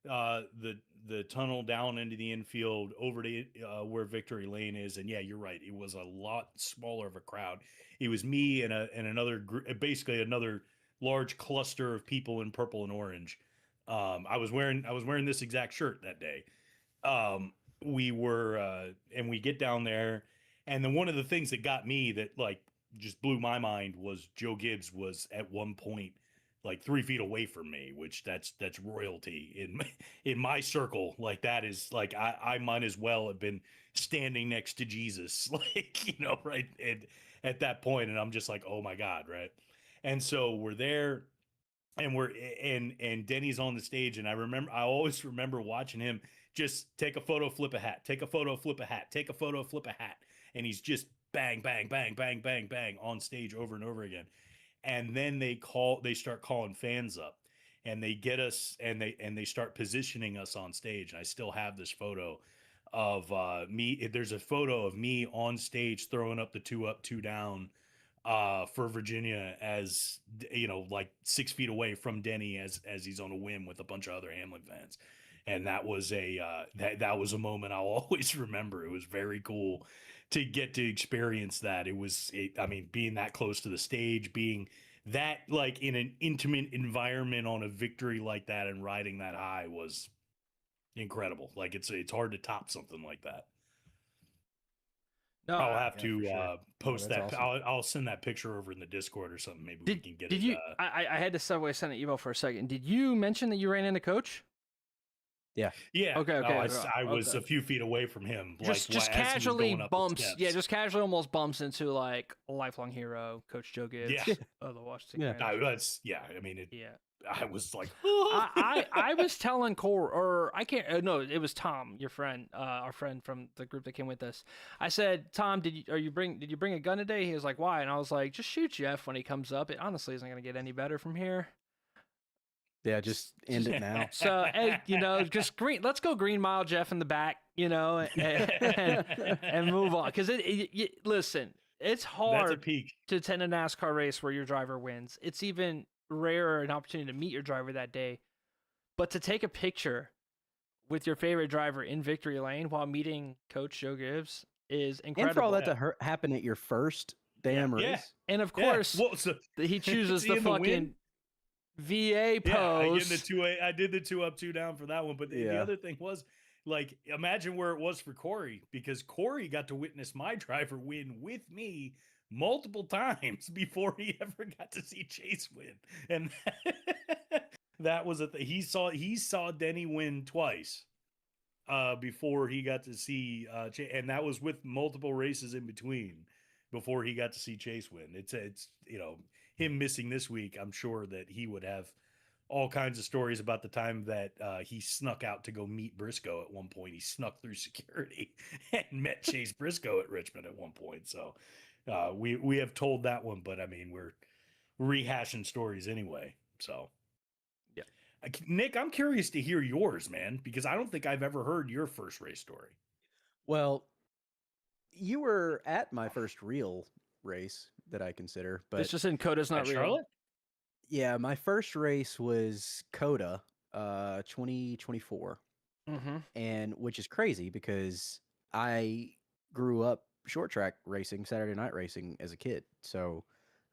the tunnel down into the infield over to where Victory Lane is. And yeah, you're right. It was a lot smaller of a crowd. It was me and another basically another large cluster of people in purple and orange. I was wearing this exact shirt that day. We were, and we get down there, and then one of the things that got me that just blew my mind was Joe Gibbs was at one point 3 feet away from me, which that's royalty in my circle. Like that is I might as well have been standing next to Jesus, right at that point. And I'm just like, oh my God. Right. And so we're there. And and Denny's on the stage, and I always remember watching him just take a photo, flip a hat, take a photo, flip a hat, take a photo, flip a hat, and he's just bang, bang, bang, bang, bang, bang on stage over and over again. And then they start calling fans up, and they get us, and they start positioning us on stage. And I still have this photo of me. There's a photo of me on stage throwing up the 2 up, 2 down. For Virginia, as 6 feet away from Denny as he's on a whim with a bunch of other Hamlin fans. And that was that was a moment I'll always remember. It was very cool to get to experience that. Being that close to the stage, being that in an intimate environment on a victory like that and riding that high was incredible. It's hard to top something like that. No, I'll have to post that. Awesome. I'll send that picture over in the Discord or something. Maybe we can get it. Did you? I had to send an email for a second. Did you mention that you ran into Coach? Yeah. Yeah. Okay. I was a few feet away from him. Just casually bumps. Yeah, just casually almost bumps into a lifelong hero, Coach Joe Gibbs. Yeah. Of the Washington. Yeah. I was like, I was telling Cole, or I can't. No, it was Tom, your friend, our friend from the group that came with us. I said, Tom, did you bring a gun today? He was like, why? And I was like, just shoot Jeff when he comes up. It honestly isn't going to get any better from here. Yeah, just end it now. So, hey, just green. Let's go Green Mile Jeff in the back, and move on. Because listen, it's hard to attend a NASCAR race where your driver wins. It's even rarer an opportunity to meet your driver that day, but to take a picture with your favorite driver in Victory Lane while meeting Coach Joe Gibbs is incredible. And for all that to happen at your first damn race. Yeah. And of course, he chooses the fucking VA pose. I did the 2 up, 2 down for that one. But the other thing was, imagine where it was for Corey, because Corey got to witness my driver win with me multiple times before he ever got to see Chase win. And that was he saw Denny win twice before he got to see and that was with multiple races in between before he got to see Chase win. It's him missing this week. I'm sure that he would have all kinds of stories about the time that he snuck out to go meet Briscoe at one point. He snuck through security and met Chase Briscoe at Richmond at one point. So we have told that one, but I mean we're rehashing stories anyway. So Yeah. Nick, I'm curious to hear yours, man, because I don't think I've ever heard your first race story. Well, you were at my first real race that I consider, but It's just in Coda's not At real. Charlotte? yeah, my first race was Coda, 2024, Mm-hmm. and which is crazy because I grew up short track racing, Saturday night racing as a kid. So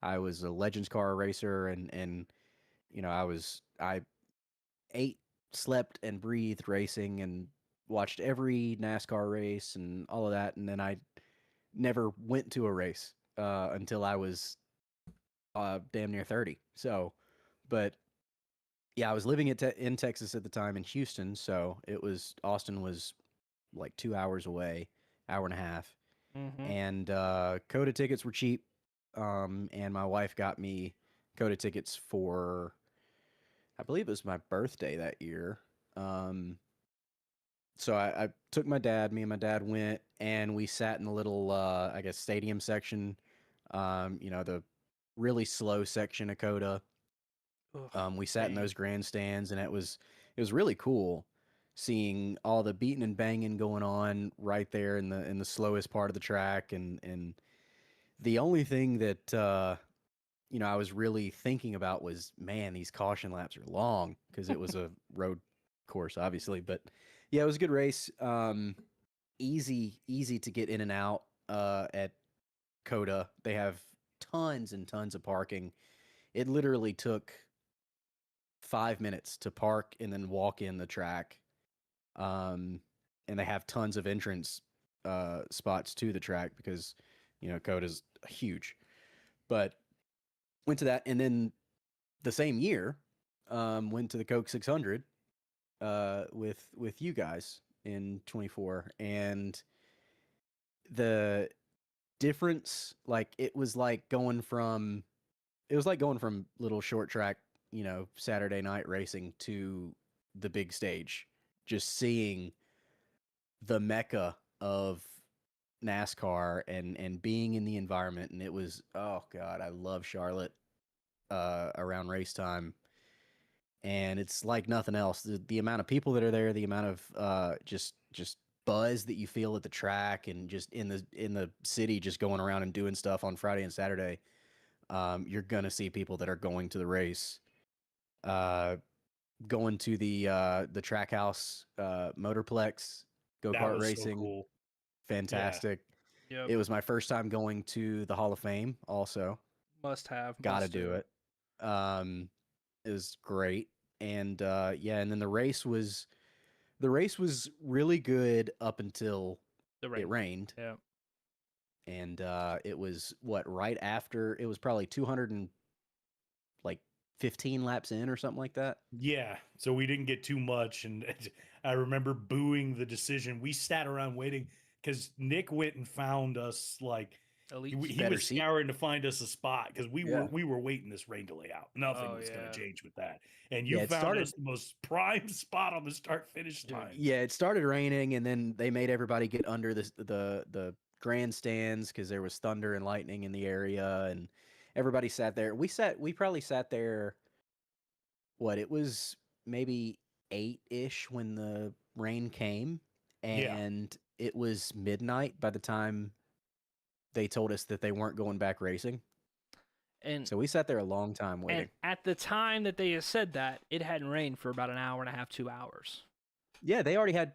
I was a Legends car racer, and I ate, slept, and breathed racing, and watched every NASCAR race and all of that, and then I never went to a race until I was damn near 30. So, but yeah, I was living in Texas at the time in Houston, so Austin was like 2 hours away, hour and a half, Mm-hmm. and Coda tickets were cheap, and my wife got me Coda tickets for, I believe it was my birthday that year. So I took my dad. Me and my dad went, and we sat in the little, I guess, stadium section. The really slow section of Coda. We sat in dang. those grandstands, and it was really cool seeing all the beating and banging going on right there in the slowest part of the track, and the only thing that I was really thinking about was, man, these caution laps are long because it was a road course, obviously. But yeah, it was a good race. Easy to get in and out at Coda. They have tons and tons of parking. It literally took 5 minutes to park and then walk in the track. And they have tons of entrance spots to the track because Coda's huge. But went to that, and then the same year, went to the Coke 600 with you guys in 24, and the difference, like it was like going from little short track, Saturday night racing to the big stage, just seeing the mecca of NASCAR and being in the environment. And it was, oh god, I love Charlotte around race time, and it's like nothing else. The amount of people that are there, the amount of just buzz that you feel at the track, and just in the city, just going around and doing stuff on Friday and Saturday. You're gonna see people that are going to the race, going to the track house, Motorplex, go That kart was so racing. cool. Fantastic. Yep. It was my first time going to the Hall of Fame. Also, Must have. got to must do it. It was great, and yeah, and then the race was really good up until The rain. it rained, Yeah. and it was right after, it was probably 215 laps in or something like that. Yeah, so we didn't get too much, and I remember booing the decision. We sat around waiting because Nick went and found us like Elite. he Better was seat. scouring to find us a spot because Yeah. we were waiting this rain to lay out. Nothing Oh, was going yeah. to change with that, and you Yeah, it found started- us the most prime spot on the start finish Dude, line. Yeah, it started raining, and then they made everybody get under the grandstands because there was thunder and lightning in the area, and everybody sat there. We probably sat there. It was maybe 8-ish when the rain came, Yeah. and it was midnight by the time they told us that they weren't going back racing. And So we sat there a long time waiting. and at the time that they said that, it hadn't rained for about an hour and a half, 2 hours. Yeah, they already had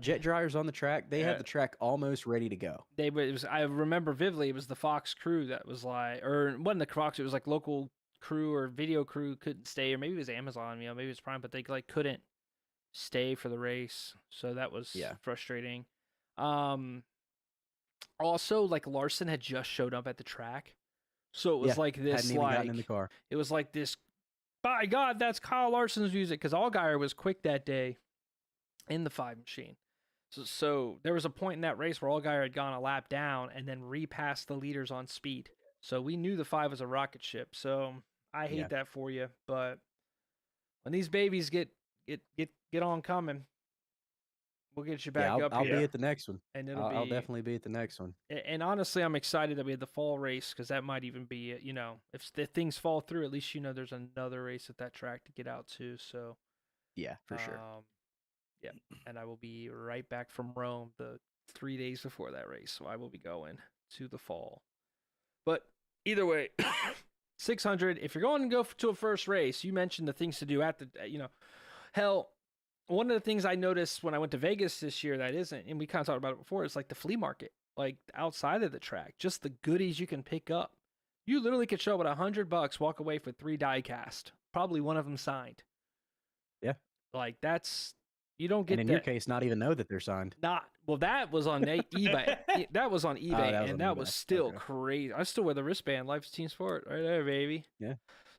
jet dryers on the track. They Yeah. had the track almost ready to go. I remember vividly, it was the Fox crew that was like, or it wasn't the Fox, it was like local crew or video crew couldn't stay, or maybe it was Amazon, maybe it was Prime, but they like couldn't stay for the race. So that was frustrating. Also, like Larson had just showed up at the track. So it was like this, hadn't even gotten in the car. It was like this, by God, that's Kyle Larson's music, because Allgaier was quick that day in the 5 machine. So there was a point in that race where Allgaier had gone a lap down and then repassed the leaders on speed. So we knew the 5 was a rocket ship. So I hate that for you, but when these babies get on coming, we'll get you back Yeah, up I'll here, be at the next one. and it'll I'll be. definitely be at the next one. And honestly, I'm excited that we had the fall race because that might even be, if things fall through, at least there's another race at that track to get out to. So, Yeah, for sure. yeah, and I will be right back from Rome the 3 days before that race, so I will be going to the fall. But either way, 600. If you're going to go to a first race, you mentioned the things to do at the, hell. One of the things I noticed when I went to Vegas this year that isn't, and we kind of talked about it before, is like the flea market, like outside of the track, just the goodies you can pick up. You literally could show up at $100, walk away with 3 die cast, probably one of them signed. Yeah. Like that's, you don't get And in that. your case, not even know that they're signed. That was on eBay. That was on eBay, that was and on that eBay. was still Okay. crazy. I still wear the wristband. Life's a team sport, right there, baby. Yeah.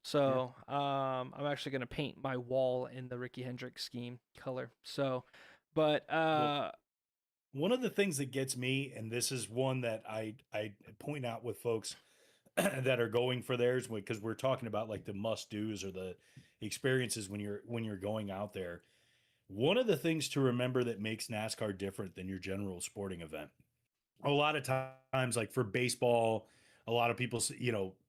So, I'm actually gonna paint my wall in the Ricky Hendricks scheme color. So, but one of the things that gets me, and this is one that I point out with folks that are going for theirs, because we're talking about like the must do's or the experiences when you're going out there. One of the things to remember that makes NASCAR different than your general sporting event, a lot of times, like for baseball, a lot of people,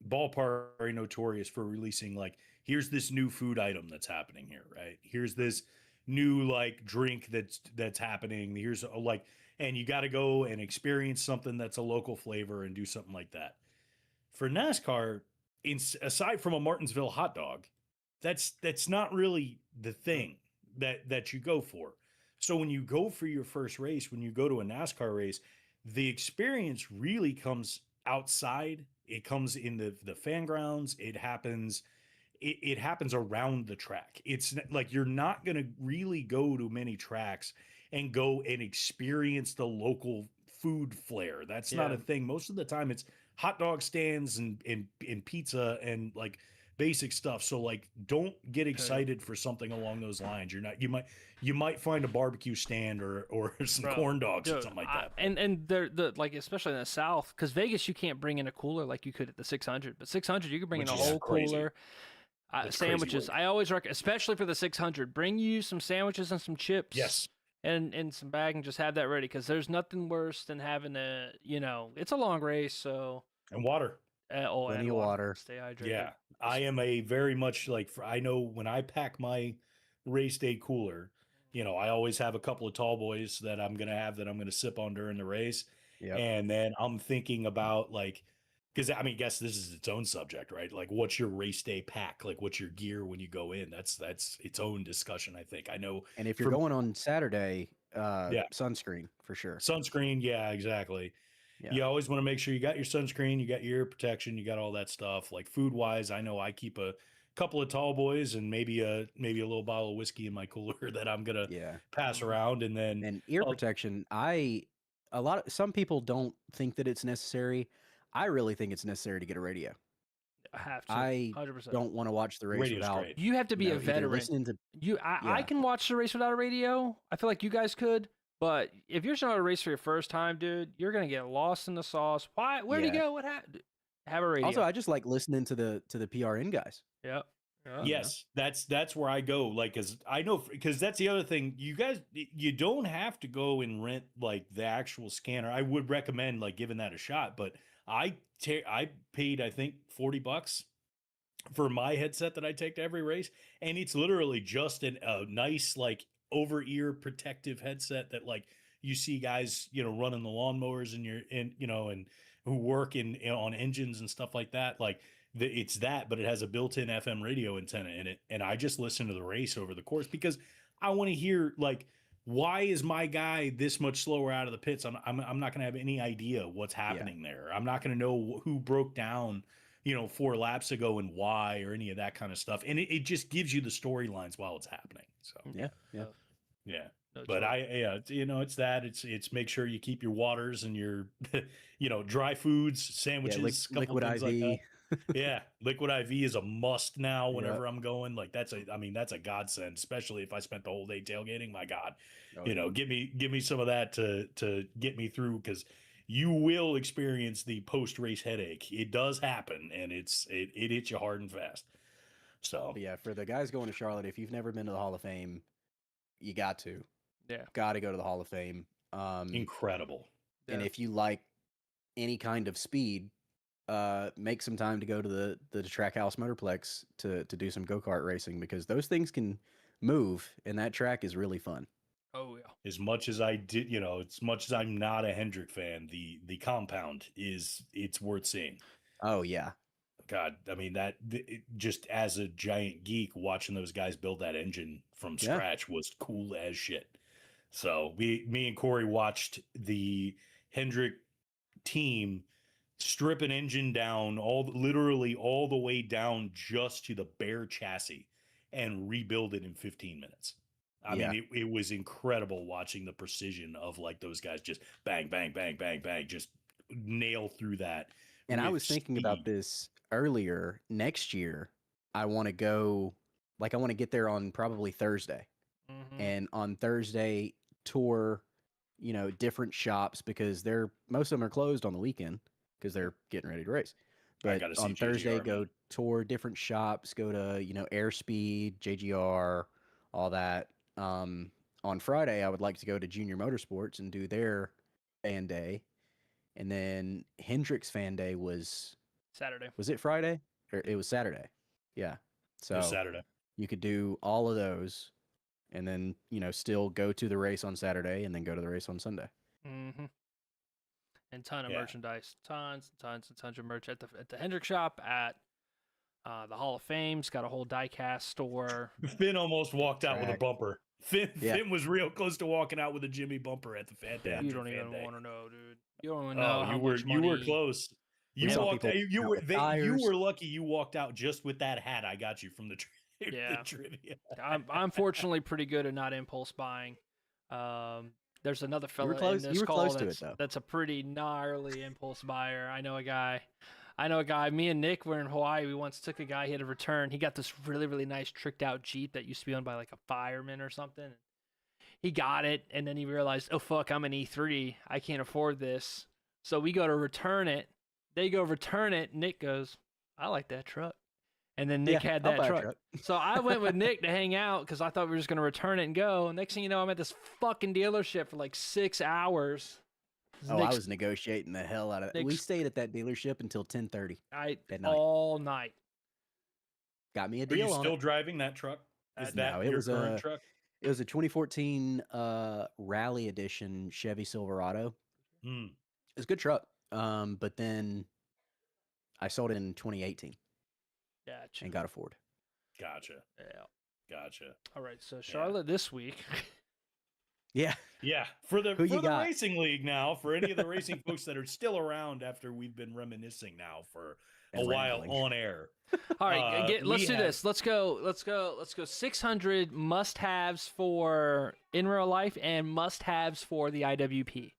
ballpark are notorious for releasing like, here's this new food item that's happening here, right? Here's this new like drink that's happening. Here's like, and you got to go and experience something that's a local flavor and do something like that. For NASCAR, aside from a Martinsville hot dog, that's not really the thing that you go for. So when you go for your first race, when you go to a NASCAR race, the experience really comes outside. It comes in the fan grounds. It happens around the track. It's like you're not going to really go to many tracks and go and experience the local food flair. That's not Yeah. a thing. Most of the time it's hot dog stands and pizza and like basic stuff. So like don't get excited for something along those lines. You might find a barbecue stand or some Bro, corn dogs or dude, something like that. and they're like, especially in the South, because Vegas you can't bring in a cooler like you could at the 600, but 600 you could bring Which in a is whole crazy. cooler. That's crazy Sandwiches. work. I always recommend, especially for the 600, bring you some sandwiches and some chips. Yes. And some bag and just have that ready, because there's nothing worse than having it's a long race, so And water. Plenty of water. Stay hydrated. Yeah, I am a very much like, I know when I pack my race day cooler, I always have a couple of tall boys that I'm going to sip on during the race. Yep. And then I'm thinking about like, because I mean, guess this is its own subject, right? Like, what's your race day pack? Like, what's your gear when you go in? That's its own discussion, I think. I know. And if you're going on Saturday, Yeah. sunscreen for sure. Sunscreen, yeah, exactly. Yeah. You always want to make sure you got your sunscreen, you got your ear protection, you got all that stuff. Like food wise, I know I keep a couple of tall boys and maybe a little bottle of whiskey in my cooler that I'm gonna pass around. And then And ear protection, some people don't think that it's necessary. I really think it's necessary to get a radio. I have to. I 100%. don't want to watch the race Radio's without. great. You have to be a either veteran. listening to I can watch the race without a radio. I feel like you guys could, but if you're starting a race for your first time, dude, you're gonna get lost in the sauce. Why? Where'd he go? What happened? Have a radio. Also, I just like listening to the PRN guys. Yep. Yes, that's where I go. Like, because that's the other thing. You guys, you don't have to go and rent like the actual scanner. I would recommend like giving that a shot, but I paid I think $40 for my headset that I take to every race, and it's literally just a nice like over ear protective headset that like you see guys running the lawnmowers and who work on engines and stuff like that. Like it's that, but it has a built-in FM radio antenna in it, and I just listen to the race over the course because I want to hear like, why is my guy this much slower out of the pits? I'm not going to have any idea what's happening there. I'm not going to know who broke down 4 laps ago and why, or any of that kind of stuff. And it just gives you the storylines while it's happening. So yeah. No, but it's make sure you keep your waters and your dry foods, sandwiches, liquid IV. like that. Yeah, liquid IV is a must now whenever I'm going. Like that's a godsend, especially if I spent the whole day tailgating. My God, give me some of that to get me through, because you will experience the post race headache. It does happen, and it hits you hard and fast. So But yeah, for the guys going to Charlotte, if you've never been to the Hall of Fame, you got to. Yeah. Got to go to the Hall of Fame. incredible. And Yeah. if you like any kind of speed, make some time to go to the Trackhouse Motorplex to do some go-kart racing, because those things can move and that track is really fun. Oh yeah. As much as I did, as much as I'm not a Hendrick fan, the compound it's worth seeing. Oh yeah. God, I mean just as a giant geek, watching those guys build that engine from Yeah. scratch was cool as shit. So me and Corey watched the Hendrick team strip an engine down literally all the way down just to the bare chassis and rebuild it in 15 minutes. I Yeah. mean, it was incredible watching the precision of like those guys just bang, bang, bang, bang, bang, just nail through that. And I with was thinking about speed. this earlier. Next year, I want to go, I want to get there on probably Thursday. Mhm. And on Thursday, tour, different shops, because most of them are closed on the weekend because they're getting ready to race. I But gotta see on Thursday, JGR, go man. tour different shops, go to, Airspeed, JGR, all that. On Friday, I would like to go to Junior Motorsports and do their fan day. And then Hendrick's fan day was Saturday. it Friday? Or it was Saturday. Yeah. It was So Saturday. you could do all of those and then, still go to the race on Saturday and then go to the race on Sunday. Mm-hmm. And ton of Yeah. merchandise, tons and tons and tons of merch at the Hendrick shop, at the Hall of Fame's got a whole diecast store. Finn almost walked out with a Track. bumper. Finn Yeah. Finn was real close to walking out with a Jimmy bumper at the fan Yeah. You Hendrick don't fan even day. want to know, dude. You don't even know Oh, how you were much money. you were close. We You saw walked. people You out were with you tires. were lucky. You walked out just with that hat I got you from the, Yeah. the trivia. I'm fortunately pretty good at not impulse buying. There's another fella in close- this you were call close to it, that's though. that's a pretty gnarly impulse buyer. I know a guy. Me and Nick were in Hawaii. We once took a guy. He had a return. He got this really, really nice tricked out Jeep that used to be owned by like a fireman or something. He got it, and then he realized, oh fuck, I'm an E3. I can't afford this. So we go to return it. They go return it. Nick goes, I like that truck. And then Nick had I'll that buy a truck. So I went with Nick to hang out because I thought we were just going to return it and go. Next thing you know, I'm at this fucking dealership for like 6 hours. Oh, I Nick's- was negotiating the hell out of it. We Nick's- stayed at that dealership until 10:30 at night. all night. Got me a Are deal you on still it. driving that truck? Is No, that it your was current truck? It was a 2014 Rally Edition Chevy Silverado. Hmm. It was a good truck. But then I sold it in 2018 Gotcha. and got a Ford. Gotcha. Yeah. Gotcha. All right. So Charlotte this week. Yeah. Yeah, for the Who you got? racing league now, for any of the racing folks that are still around after we've been reminiscing now for a And while rambling. on air. All right, let's we do have- this. Let's go 600 must-haves for in real life and must-haves for the IWP.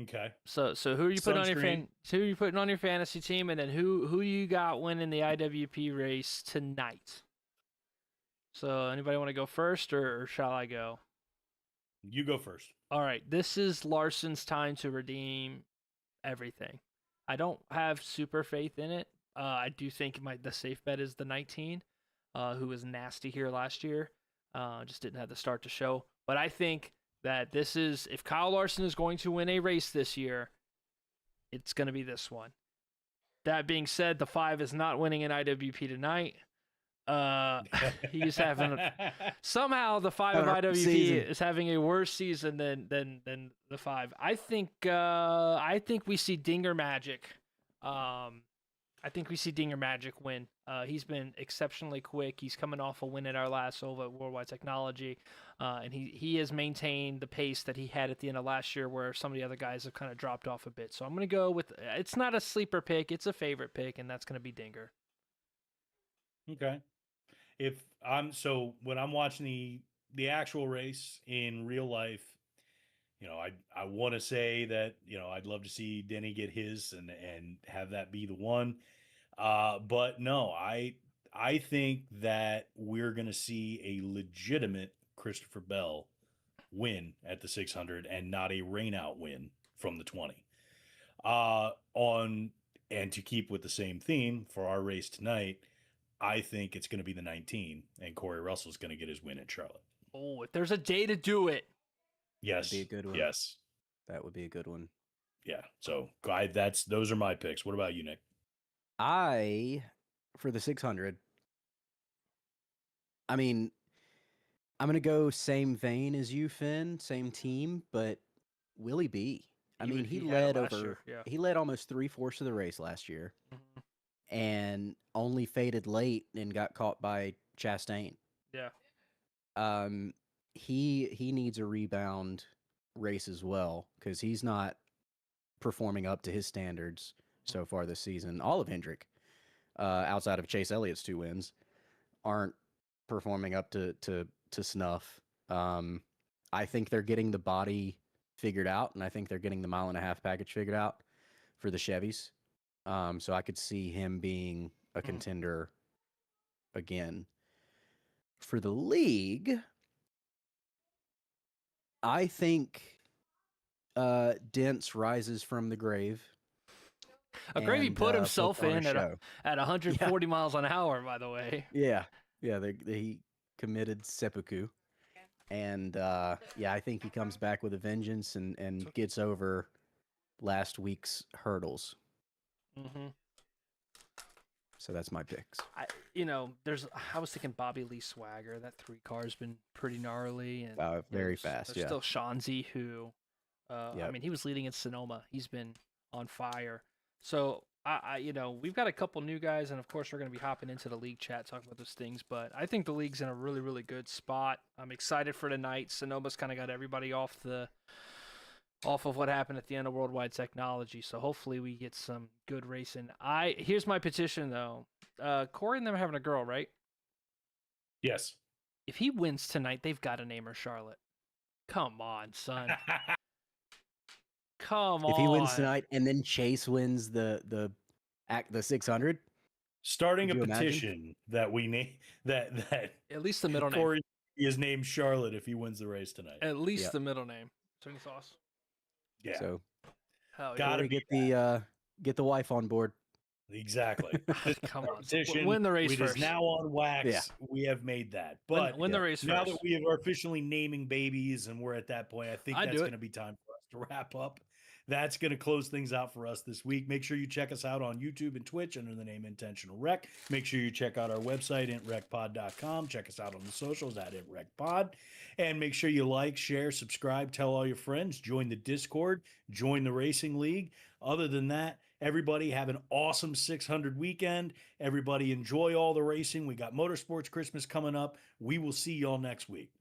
Okay. So who are you putting on your Sunscreen. who are you putting on your fantasy team, and then who you got winning the IWP race tonight? So anybody want to go first, or shall I go? You go first. All right, this is Larson's time to redeem everything. I don't have super faith in it. I do think the safe bet is the 19, who was nasty here last year. Just didn't have the start to show. But I think that this is, if Kyle Larson is going to win a race this year, it's going to be this one. That being said, the 5 is not winning an IWP tonight. He's having somehow the 5 of Having a rough IWP season. is having a worse season than the 5. I think we see Dinger Magic. I think we see Dinger Magic win. He's been exceptionally quick. He's coming off a win at our last over at Worldwide Technology, and he has maintained the pace that he had at the end of last year, where some of the other guys have kind of dropped off a bit. So I'm gonna go with, it's not a sleeper pick, it's a favorite pick, and that's gonna be Dinger. Okay. When I'm watching the actual race in real life, I want to say that, I'd love to see Denny get his and have that be the one. But no, I think that we're going to see a legitimate Christopher Bell win at the 600 and not a rainout win from the 20. And to keep with the same theme for our race tonight, I think it's going to be the 19, and Corey Russell's going to get his win at Charlotte. Oh, if there's a day to do it. Yes. That'd be a good one. Yes. That would be a good one. Yeah. So those are my picks. What about you, Nick? For the 600, I mean, I'm gonna go same vein as you, Finn, same team, but Willie B. I mean, he had it led last over. year, yeah. He led almost 3/4 of the race last year, and only faded late and got caught by Chastain. Yeah. He needs a rebound race as well because he's not performing up to his standards so far this season. All of Hendrick, outside of Chase Elliott's 2 wins, aren't performing up to snuff. I think they're getting the body figured out, and I think they're getting the 1.5 mile package figured out for the Chevys. So I could see him being a contender again. For the league, I think Dents rises from the grave. Gravy put himself puts on a in show. at 140 miles an hour, by the way. Yeah. He committed seppuku. And I think he comes back with a vengeance and gets over last week's hurdles. Mm-hmm. So that's my picks. I was thinking Bobby Lee Swagger. That 3 car's been pretty gnarly and Very fast. There's still Shanzi, who, I mean, he was leading in Sonoma. He's been on fire. So we've got a couple new guys, and of course we're going to be hopping into the league chat talking about those things. But I think the league's in a really, really good spot. I'm excited for tonight. Sonoma's kind of got everybody off of what happened at the end of Worldwide Technology. So hopefully we get some good racing. Here's my petition though. Corey and them are having a girl, right? Yes. If he wins tonight, they've got to name her Charlotte. Come on, son. Come on. If he wins tonight and then Chase wins the 600, starting a petition that we name that at least the middle Corey is named Charlotte if he wins the race tonight. At least the middle name. Is there any sauce? Yeah. So gotta get the wife on board. Exactly. Come on. Petition, win the race it first. is now on wax. Yeah. We have made that. But win the race now first. that we are officially naming babies and we're at that point, I think that's going to be time for us to wrap up. That's going to close things out for us this week. Make sure you check us out on YouTube and Twitch under the name Intentional Rec. Make sure you check out our website, intrecpod.com. Check us out on the socials at intrecpod. And make sure you like, share, subscribe, tell all your friends, join the Discord, join the Racing League. Other than that, everybody have an awesome 600 weekend. Everybody enjoy all the racing. We got Motorsports Christmas coming up. We will see y'all next week.